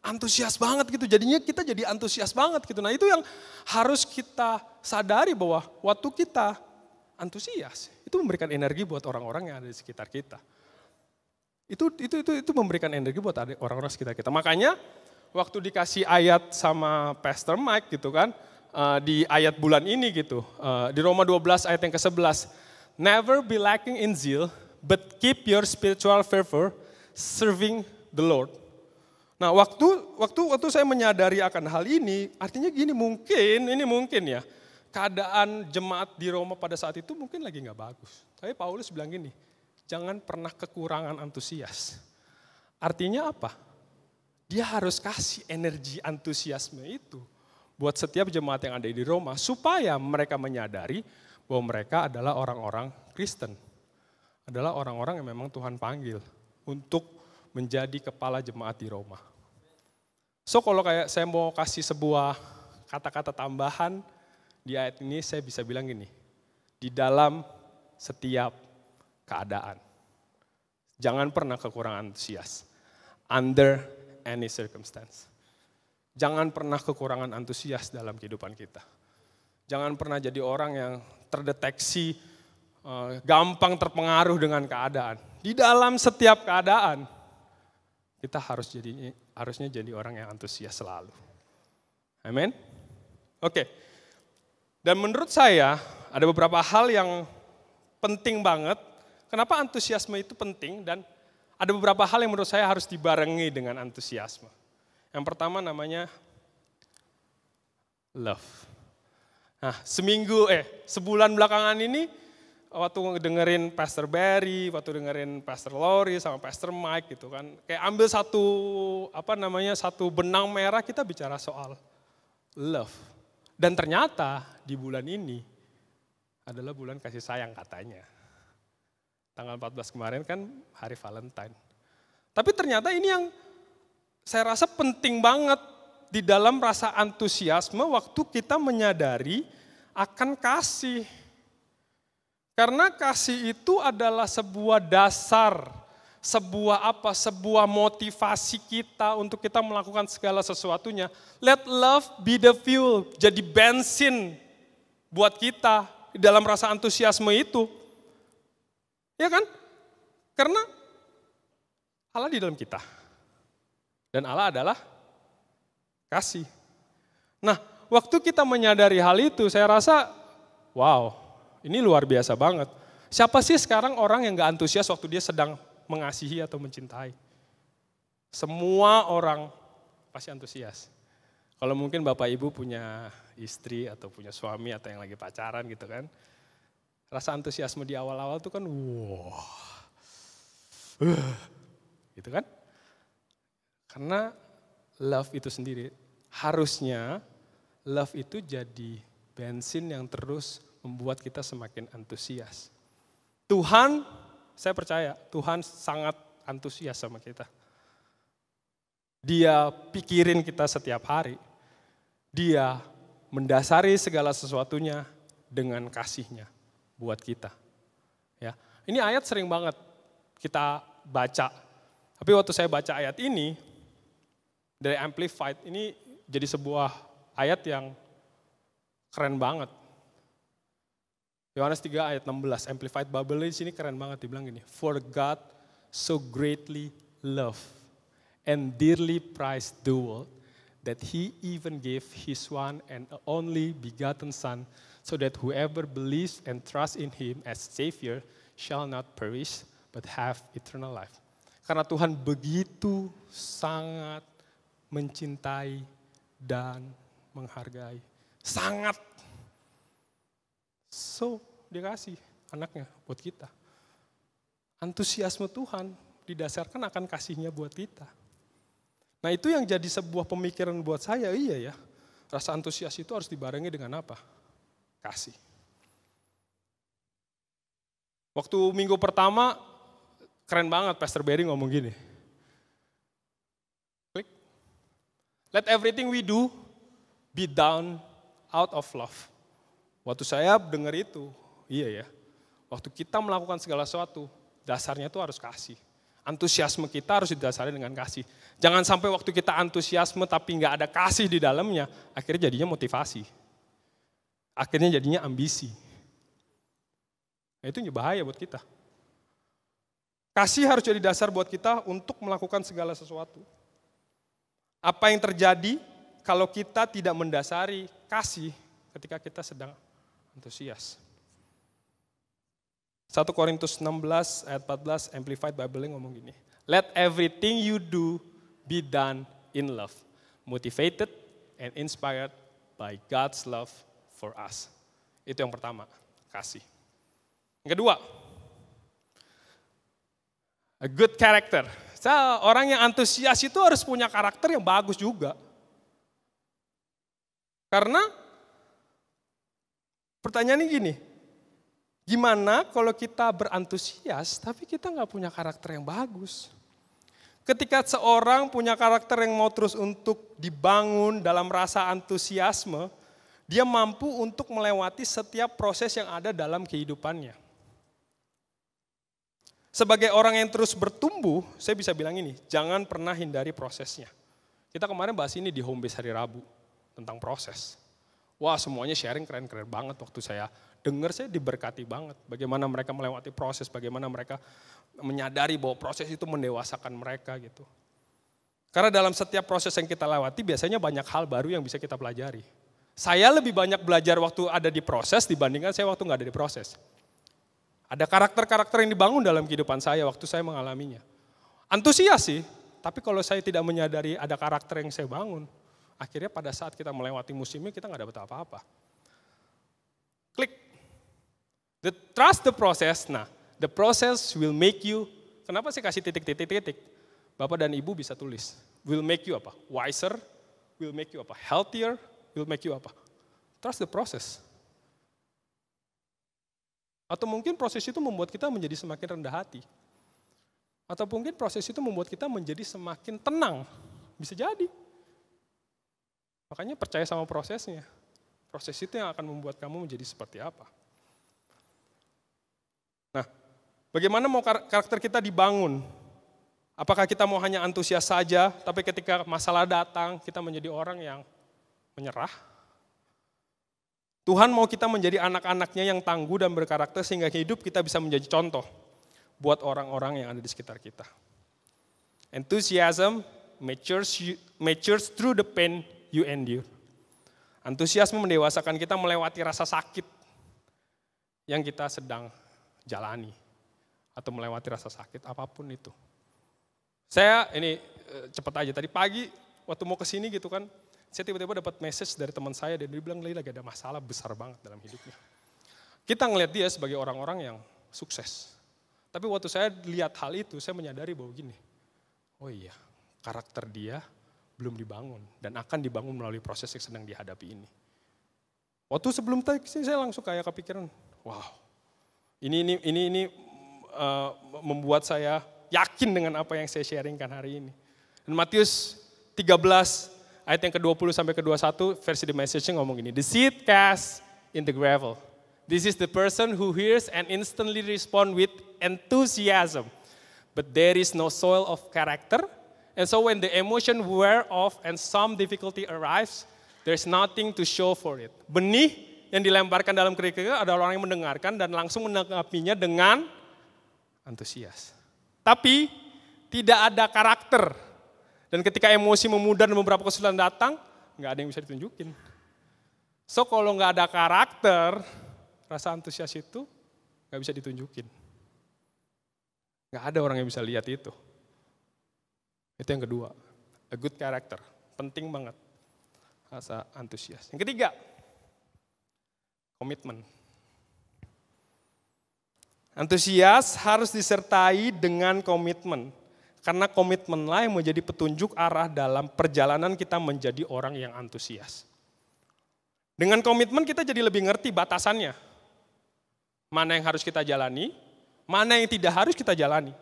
antusias banget gitu. Jadinya kita jadi antusias banget gitu. Nah itu yang harus kita sadari bahwa waktu kita antusias, itu memberikan energi buat orang-orang yang ada di sekitar kita. Itu memberikan energi buat orang-orang sekitar kita. Makanya waktu dikasih ayat sama Pastor Mike gitu kan, di ayat bulan ini gitu, di Roma 12 ayat yang ke-11, never be lacking in zeal, but keep your spiritual fervor serving the Lord. Nah waktu saya menyadari akan hal ini, artinya gini mungkin ya, keadaan jemaat di Roma pada saat itu mungkin lagi nggak bagus. Tapi Paulus bilang gini, jangan pernah kekurangan antusias. Artinya apa? Dia harus kasih energi antusiasme itu buat setiap jemaat yang ada di Roma, supaya mereka menyadari bahwa mereka adalah orang-orang Kristen. Adalah orang-orang yang memang Tuhan panggil untuk menjadi kepala jemaat di Roma. So kalau kayak saya mau kasih sebuah kata-kata tambahan di ayat ini, saya bisa bilang gini, di dalam setiap keadaan. Jangan pernah kekurangan antusias. Under any circumstance. Jangan pernah kekurangan antusias dalam kehidupan kita. Jangan pernah jadi orang yang terdeteksi gampang terpengaruh dengan keadaan. Di dalam setiap keadaan kita harusnya jadi orang yang antusias selalu. Amin. Oke. Dan menurut saya ada beberapa hal yang penting banget. Kenapa antusiasme itu penting dan ada beberapa hal yang menurut saya harus dibarengi dengan antusiasme. Yang pertama namanya love. Nah sebulan belakangan ini waktu dengerin Pastor Barry, waktu dengerin Pastor Lori sama Pastor Mike gitu kan. Kayak ambil satu benang merah kita bicara soal love. Dan ternyata di bulan ini adalah bulan kasih sayang katanya. Tanggal 14 kemarin kan hari Valentine. Tapi ternyata ini yang saya rasa penting banget di dalam rasa antusiasme waktu kita menyadari akan kasih. Karena kasih itu adalah sebuah dasar, sebuah motivasi kita untuk kita melakukan segala sesuatunya. Let love be the fuel, jadi bensin buat kita di dalam rasa antusiasme itu. Ya kan? Karena Allah di dalam kita. Dan Allah adalah kasih. Nah, waktu kita menyadari hal itu, saya rasa, wow, ini luar biasa banget. Siapa sih sekarang orang yang gak antusias waktu dia sedang mengasihi atau mencintai? Semua orang pasti antusias. Kalau mungkin Bapak Ibu punya istri atau punya suami atau yang lagi pacaran gitu kan. Rasa antusiasme di awal-awal tuh kan, wow, gitu kan. Karena love itu sendiri, harusnya love itu jadi bensin yang terus membuat kita semakin antusias. Tuhan, saya percaya Tuhan sangat antusias sama kita. Dia pikirin kita setiap hari. Dia mendasari segala sesuatunya dengan kasihnya buat kita. Ya, ini ayat sering banget kita baca. Tapi waktu saya baca ayat ini, dari Amplified, ini jadi sebuah ayat yang keren banget. Yohanes 3 ayat 16, Amplified Bible di sini keren banget, dibilang gini, for God so greatly loved and dearly prized the world, that he even gave his one and only begotten Son, so that whoever believes and trusts in him as Savior shall not perish, but have eternal life. Karena Tuhan begitu sangat mencintai dan menghargai. Sangat. So, dia kasih anaknya buat kita. Antusiasme Tuhan didasarkan akan kasih-Nya buat kita. Nah itu yang jadi sebuah pemikiran buat saya, iya ya. Rasa antusias itu harus dibarengi dengan apa? Kasih. Waktu minggu pertama, keren banget Pastor Barry ngomong gini. Klik. Let everything we do be done out of love. Waktu saya dengar itu, iya ya. Waktu kita melakukan segala sesuatu, dasarnya itu harus kasih. Antusiasme kita harus didasari dengan kasih. Jangan sampai waktu kita antusiasme tapi nggak ada kasih di dalamnya, akhirnya jadinya motivasi. Akhirnya jadinya ambisi. Nah, itu bahaya buat kita. Kasih harus jadi dasar buat kita untuk melakukan segala sesuatu. Apa yang terjadi kalau kita tidak mendasari kasih ketika kita sedang antusias? 1 Korintus 16 ayat 14 Amplified Bible ngomong gini. Let everything you do be done in love, motivated and inspired by God's love for us. Itu yang pertama, kasih. Yang kedua, a good character. Orang yang antusias itu harus punya karakter yang bagus juga. Karena pertanyaannya gini, gimana kalau kita berantusias tapi kita nggak punya karakter yang bagus? Ketika seorang punya karakter yang mau terus untuk dibangun dalam rasa antusiasme, dia mampu untuk melewati setiap proses yang ada dalam kehidupannya. Sebagai orang yang terus bertumbuh, saya bisa bilang ini, jangan pernah hindari prosesnya. Kita kemarin bahas ini di home base hari Rabu, tentang proses. Wah semuanya sharing keren-keren banget waktu saya dengar, saya diberkati banget. Bagaimana mereka melewati proses, bagaimana mereka menyadari bahwa proses itu mendewasakan mereka gitu. Karena dalam setiap proses yang kita lewati biasanya banyak hal baru yang bisa kita pelajari. Saya lebih banyak belajar waktu ada di proses dibandingkan saya waktu nggak ada di proses. Ada karakter-karakter yang dibangun dalam kehidupan saya waktu saya mengalaminya. Antusias sih, tapi kalau saya tidak menyadari ada karakter yang saya bangun, akhirnya pada saat kita melewati musimnya kita nggak dapat apa-apa. Klik. Trust the process. Nah, the process will make you, kenapa sih kasih titik-titik-titik? Bapak dan Ibu bisa tulis. Will make you apa? Wiser, will make you apa? Healthier, will make you apa? Trust the process. Atau mungkin proses itu membuat kita menjadi semakin rendah hati. Atau mungkin proses itu membuat kita menjadi semakin tenang. Bisa jadi. Makanya percaya sama prosesnya. Proses itu yang akan membuat kamu menjadi seperti apa. Nah, bagaimana mau karakter kita dibangun? Apakah kita mau hanya antusias saja, tapi ketika masalah datang, kita menjadi orang yang menyerah? Tuhan mau kita menjadi anak-anaknya yang tangguh dan berkarakter sehingga hidup kita bisa menjadi contoh buat orang-orang yang ada di sekitar kita. Enthusiasm matures through the pain you endure. Antusiasme mendewasakan kita melewati rasa sakit yang kita sedang jalani. Atau melewati rasa sakit apapun itu. Saya ini cepat aja, tadi pagi waktu mau kesini gitu kan, saya tiba-tiba dapat message dari teman saya dan dia bilang lagi ada masalah besar banget dalam hidupnya. Kita ngelihat dia sebagai orang-orang yang sukses. Tapi waktu saya lihat hal itu, saya menyadari bahwa gini, oh iya, karakter dia belum dibangun dan akan dibangun melalui proses yang sedang dihadapi ini. Waktu sebelum tadi saya langsung kayak kepikiran, wow, ini membuat saya yakin dengan apa yang saya sharingkan hari ini. Dan Matius 13 ayat yang ke-20 sampai ke-21 versi The Message ngomong gini, the seed cast in the gravel. This is the person who hears and instantly respond with enthusiasm. But there is no soil of character. And so when the emotion wear off and some difficulty arrives, there's nothing to show for it. Benih yang dilemparkan dalam kerikil adalah orang yang mendengarkan dan langsung menanggapinya dengan antusias. Tapi tidak ada karakter. Dan ketika emosi memudar dan beberapa kesulitan datang, nggak ada yang bisa ditunjukin. So kalau nggak ada karakter, rasa antusias itu nggak bisa ditunjukin. Nggak ada orang yang bisa lihat itu. Itu yang kedua, a good character, penting banget rasa antusias. Yang ketiga, komitmen. Antusias harus disertai dengan komitmen. Karena komitmenlah yang menjadi petunjuk arah dalam perjalanan kita menjadi orang yang antusias. Dengan komitmen kita jadi lebih ngerti batasannya. Mana yang harus kita jalani, mana yang tidak harus kita jalani.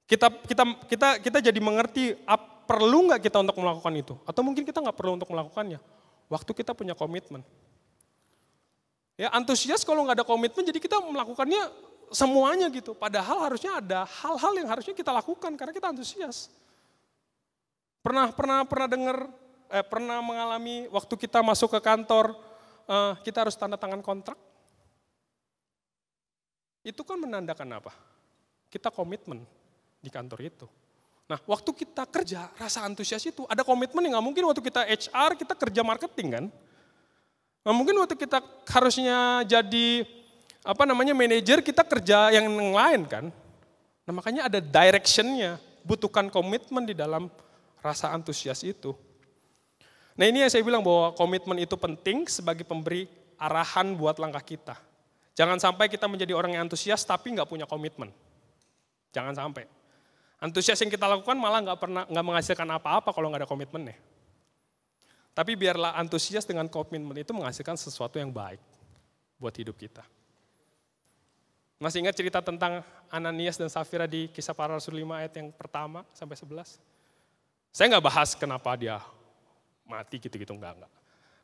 Kita jadi mengerti perlu nggak kita untuk melakukan itu, atau mungkin kita nggak perlu untuk melakukannya. Waktu kita punya komitmen. Ya antusias kalau nggak ada komitmen, jadi kita melakukannya semuanya gitu. Padahal harusnya ada hal-hal yang harusnya kita lakukan karena kita antusias. Pernah dengar, pernah mengalami waktu kita masuk ke kantor, kita harus tanda tangan kontrak. Itu kan menandakan apa? Kita komitmen di kantor itu. Nah, waktu kita kerja, rasa antusias itu ada komitmen yang nggak mungkin waktu kita HR, kita kerja marketing kan. Nggak mungkin waktu kita harusnya jadi manajer, kita kerja yang lain kan. Nah, makanya ada directionnya, butuhkan komitmen di dalam rasa antusias itu. Nah, ini yang saya bilang bahwa komitmen itu penting sebagai pemberi arahan buat langkah kita. Jangan sampai kita menjadi orang yang antusias tapi nggak punya komitmen. Jangan sampai. Antusias yang kita lakukan malah nggak menghasilkan apa-apa kalau nggak ada komitmennya. Tapi biarlah antusias dengan komitmen itu menghasilkan sesuatu yang baik buat hidup kita. Masih ingat cerita tentang Ananias dan Safira di Kisah Para Rasul 5 ayat yang pertama sampai 11? Saya nggak bahas kenapa dia mati gitu-gitu, enggak.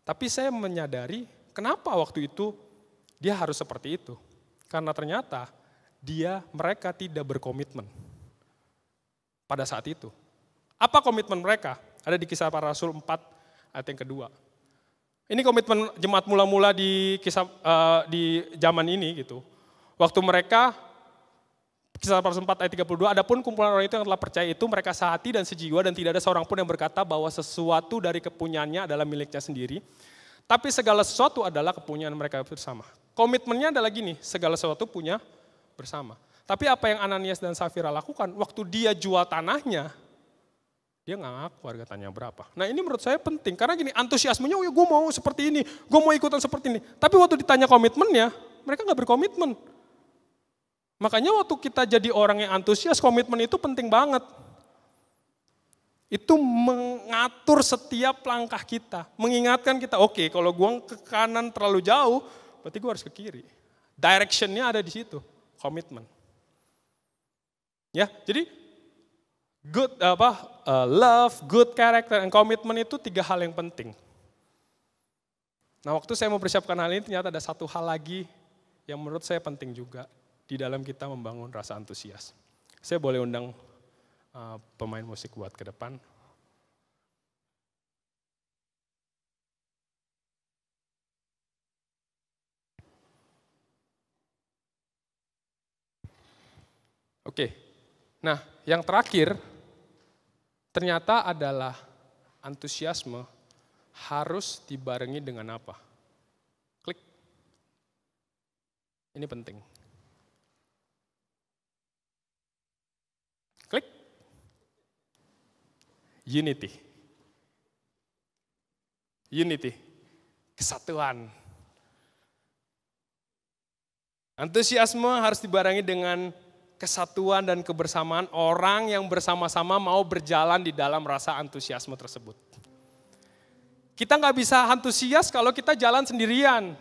Tapi saya menyadari kenapa waktu itu dia harus seperti itu. Karena ternyata mereka tidak berkomitmen pada saat itu. Apa komitmen mereka? Ada di Kisah Para Rasul 4 ayat yang kedua. Ini komitmen jemaat mula-mula di zaman ini gitu. Waktu mereka, Kisah Para Rasul 4 ayat 32, adapun kumpulan orang itu yang telah percaya itu mereka sehati dan sejiwa dan tidak ada seorang pun yang berkata bahwa sesuatu dari kepunyaannya adalah miliknya sendiri. Tapi segala sesuatu adalah kepunyaan mereka bersama. Komitmennya adalah gini, segala sesuatu punya bersama. Tapi apa yang Ananias dan Safira lakukan, waktu dia jual tanahnya, dia nggak ngaku harga tanahnya berapa. Nah ini menurut saya penting, karena gini, antusiasmenya, oh ya gue mau seperti ini, gue mau ikutan seperti ini. Tapi waktu ditanya komitmennya, mereka nggak berkomitmen. Makanya waktu kita jadi orang yang antusias, komitmen itu penting banget. Itu mengatur setiap langkah kita, mengingatkan kita, oke, kalau gue ke kanan terlalu jauh, berarti gue harus ke kiri. Directionnya ada di situ, komitmen. Ya, jadi love, good character, and commitment itu 3 hal yang penting. Nah, waktu saya mau persiapkan hal ini, ternyata ada satu hal lagi yang menurut saya penting juga di dalam kita membangun rasa antusias. Saya boleh undang pemain musik buat ke depan. Oke, nah yang terakhir ternyata adalah antusiasme harus dibarengi dengan apa? Klik. Ini penting. Klik. Unity. Kesatuan. Antusiasme harus dibarengi dengan kesatuan dan kebersamaan orang yang bersama-sama mau berjalan di dalam rasa antusiasme tersebut. Kita nggak bisa antusias kalau kita jalan sendirian.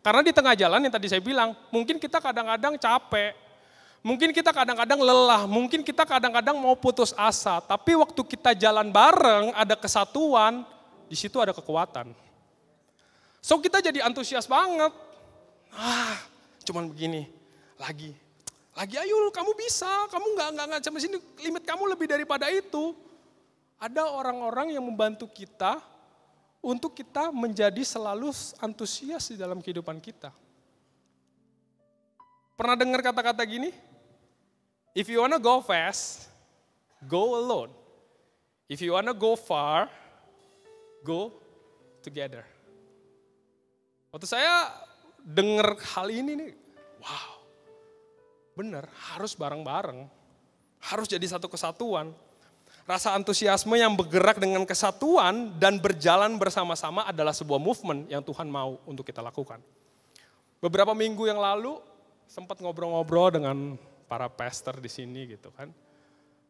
Karena di tengah jalan yang tadi saya bilang, mungkin kita kadang-kadang capek, mungkin kita kadang-kadang lelah, mungkin kita kadang-kadang mau putus asa. Tapi waktu kita jalan bareng, ada kesatuan, di situ ada kekuatan. So kita jadi antusias banget. Cuman begini, lagi ayo kamu bisa, kamu nggak sampai sini, limit kamu lebih daripada itu. Ada orang-orang yang membantu kita untuk kita menjadi selalu antusias di dalam kehidupan kita. Pernah dengar kata-kata gini? If you wanna go fast, go alone. If you wanna go far, go together. Waktu saya dengar hal ini nih, wow. Benar, harus bareng-bareng. Harus jadi satu kesatuan. Rasa antusiasme yang bergerak dengan kesatuan dan berjalan bersama-sama adalah sebuah movement yang Tuhan mau untuk kita lakukan. Beberapa minggu yang lalu, sempat ngobrol-ngobrol dengan para pastor di sini gitu kan.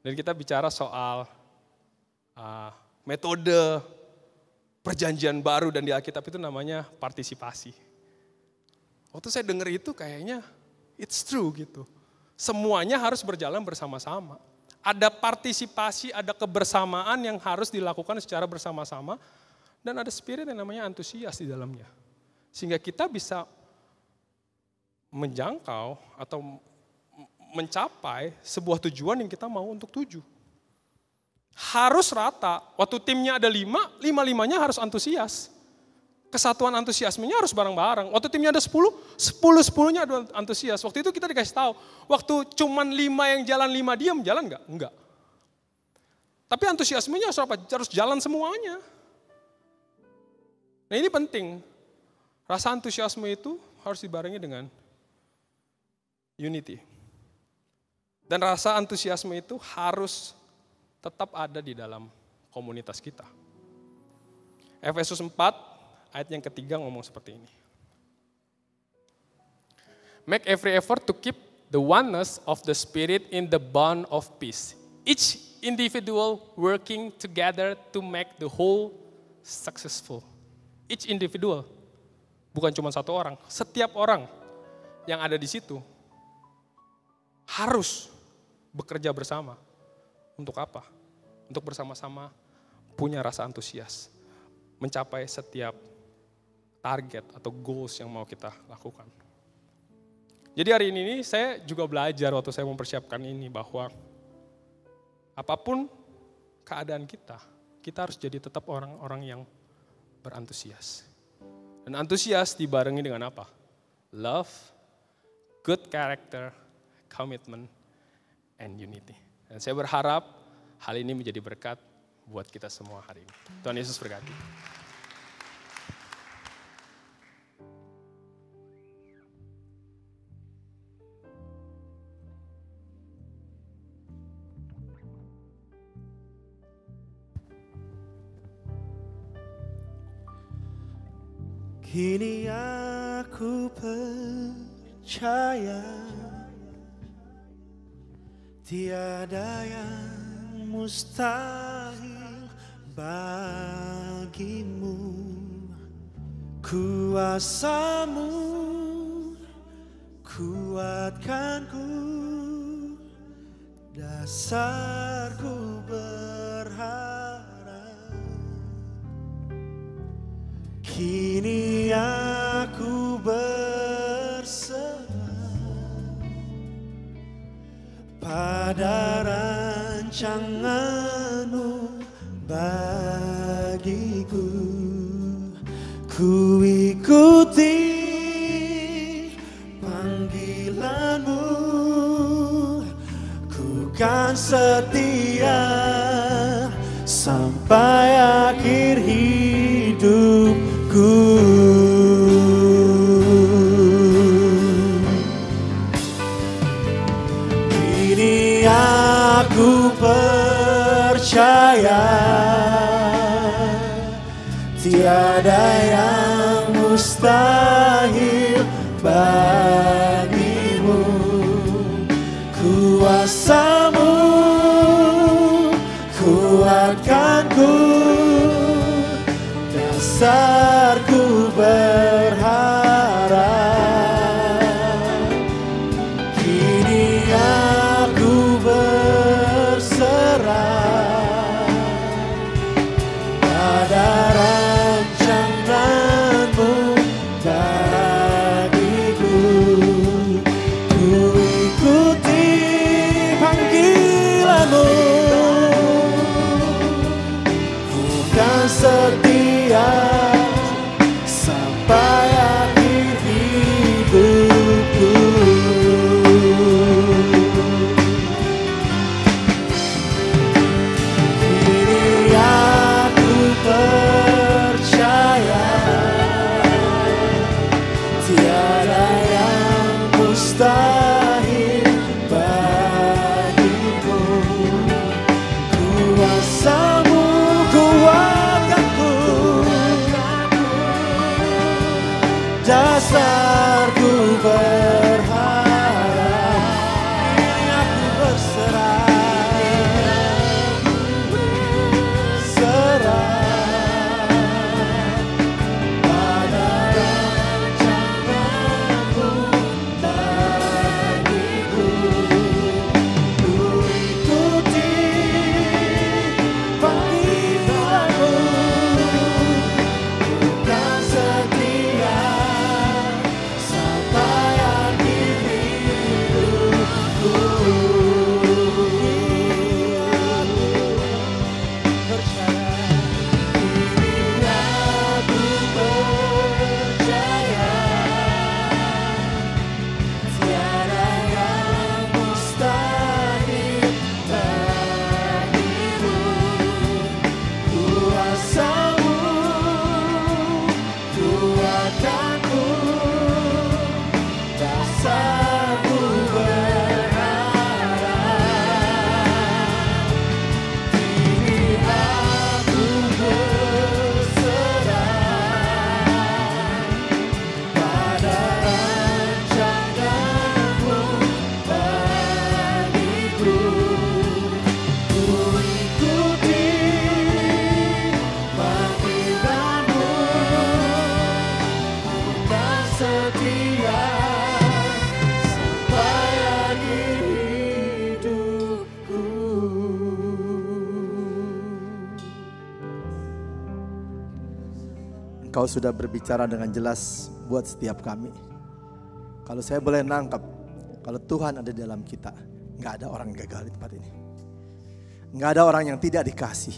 Dan kita bicara soal metode perjanjian baru dan di Alkitab itu namanya partisipasi. Waktu saya dengar itu kayaknya it's true gitu. Semuanya harus berjalan bersama-sama. Ada partisipasi, ada kebersamaan yang harus dilakukan secara bersama-sama. Dan ada spirit yang namanya antusias di dalamnya. Sehingga kita bisa menjangkau atau mencapai sebuah tujuan yang kita mau untuk tuju. Harus rata, waktu timnya ada 5, 5-5-nya harus antusias. Kesatuan antusiasmenya harus bareng-bareng. Waktu timnya ada 10, 10-10-nya ada antusias. Waktu itu kita dikasih tahu, waktu cuman 5 yang jalan, 5 diam, jalan enggak? Enggak. Tapi antusiasmenya harus apa? Harus jalan semuanya. Nah ini penting, rasa antusiasme itu harus dibarengi dengan unity. Dan rasa antusiasme itu harus tetap ada di dalam komunitas kita. Efesus 4 ayat yang ketiga ngomong seperti ini. Make every effort to keep the oneness of the Spirit in the bond of peace. Each individual working together to make the whole successful. Each individual, bukan cuma satu orang. Setiap orang yang ada di situ harus bekerja bersama. Untuk apa? Untuk bersama-sama punya rasa antusias. Mencapai setiap target atau goals yang mau kita lakukan. Jadi hari ini saya juga belajar waktu saya mempersiapkan ini bahwa apapun keadaan kita harus jadi tetap orang-orang yang berantusias. Dan antusias dibarengi dengan apa? Love, good character, commitment, and unity. Dan saya berharap hal ini menjadi berkat buat kita semua hari ini. Tuhan Yesus berkati. Kini aku percaya tiada yang mustahil bagimu. Kuasamu kuatkanku, dasarku berharap. Kini aku berserah pada rancanganmu bagiku. Ku ikuti panggilanmu, ku kan setia sampai akhir hidupku. Kini aku percaya tiada yang mustahil bagimu. Kuasamu kuatkanku, dasarku berharap. Kini aku berserah pada rancanganmu bagiku. Ku ikuti panggilanmu, ku kan setia sampai akhir hidupku. Kini aku percaya tiada yang mustahil bagimu. Kuasamu kuatkanku, dasarku berharap. Engkau sudah berbicara dengan jelas buat setiap kami. Kalau saya boleh nangkap, kalau Tuhan ada di dalam kita, gak ada orang gagal di tempat ini. Gak ada orang yang tidak dikasih.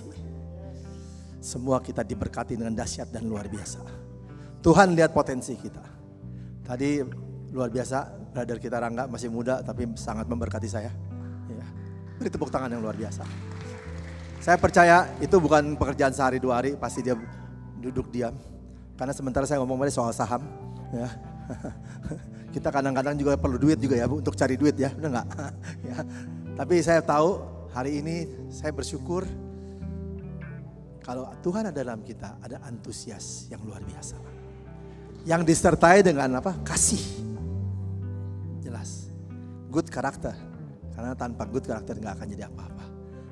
Semua kita diberkati dengan dahsyat dan luar biasa. Tuhan lihat potensi kita. Tadi luar biasa, brother kita Rangga masih muda tapi sangat memberkati saya. Ya. Beri tepuk tangan yang luar biasa. Saya percaya itu bukan pekerjaan sehari 2 hari, pasti dia duduk diam. Karena sementara saya ngomong soal saham. Ya. Kita kadang-kadang juga perlu duit juga ya Bu, untuk cari duit ya, benar nggak? Ya. Tapi saya tahu hari ini saya bersyukur kalau Tuhan ada dalam kita, ada antusias yang luar biasa. Yang disertai dengan apa? Kasih. Jelas. Good karakter. Karena tanpa good karakter nggak akan jadi apa-apa.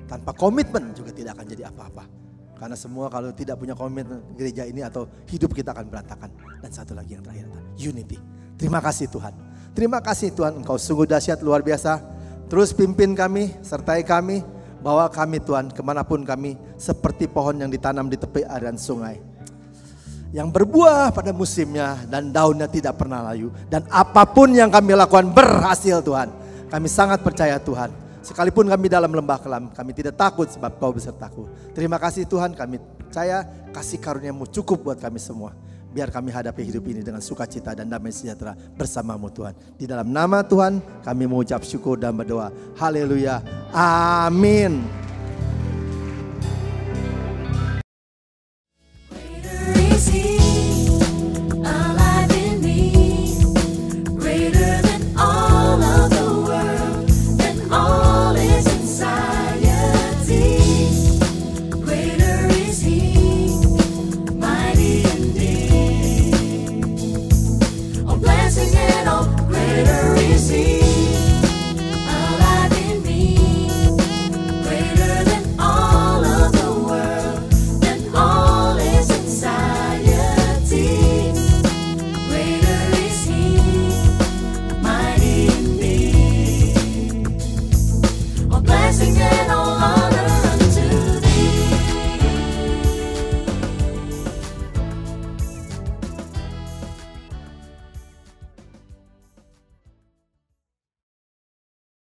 Tanpa komitmen juga tidak akan jadi apa-apa. Karena semua kalau tidak punya komitmen gereja ini atau hidup kita akan berantakan. Dan satu lagi yang terakhir, unity. Terima kasih Tuhan. Terima kasih Tuhan, Engkau sungguh dahsyat luar biasa. Terus pimpin kami, sertai kami. Bawa kami Tuhan kemanapun kami, seperti pohon yang ditanam di tepi aliran sungai. Yang berbuah pada musimnya dan daunnya tidak pernah layu. Dan apapun yang kami lakukan berhasil Tuhan. Kami sangat percaya Tuhan. Sekalipun kami dalam lembah kelam, kami tidak takut sebab Kau besertaku. Terima kasih Tuhan, kami percaya kasih karunia-Mu cukup buat kami semua. Biar kami hadapi hidup ini dengan sukacita dan damai sejahtera bersama-Mu Tuhan. Di dalam nama Tuhan kami mengucap syukur dan berdoa. Haleluya. Amin.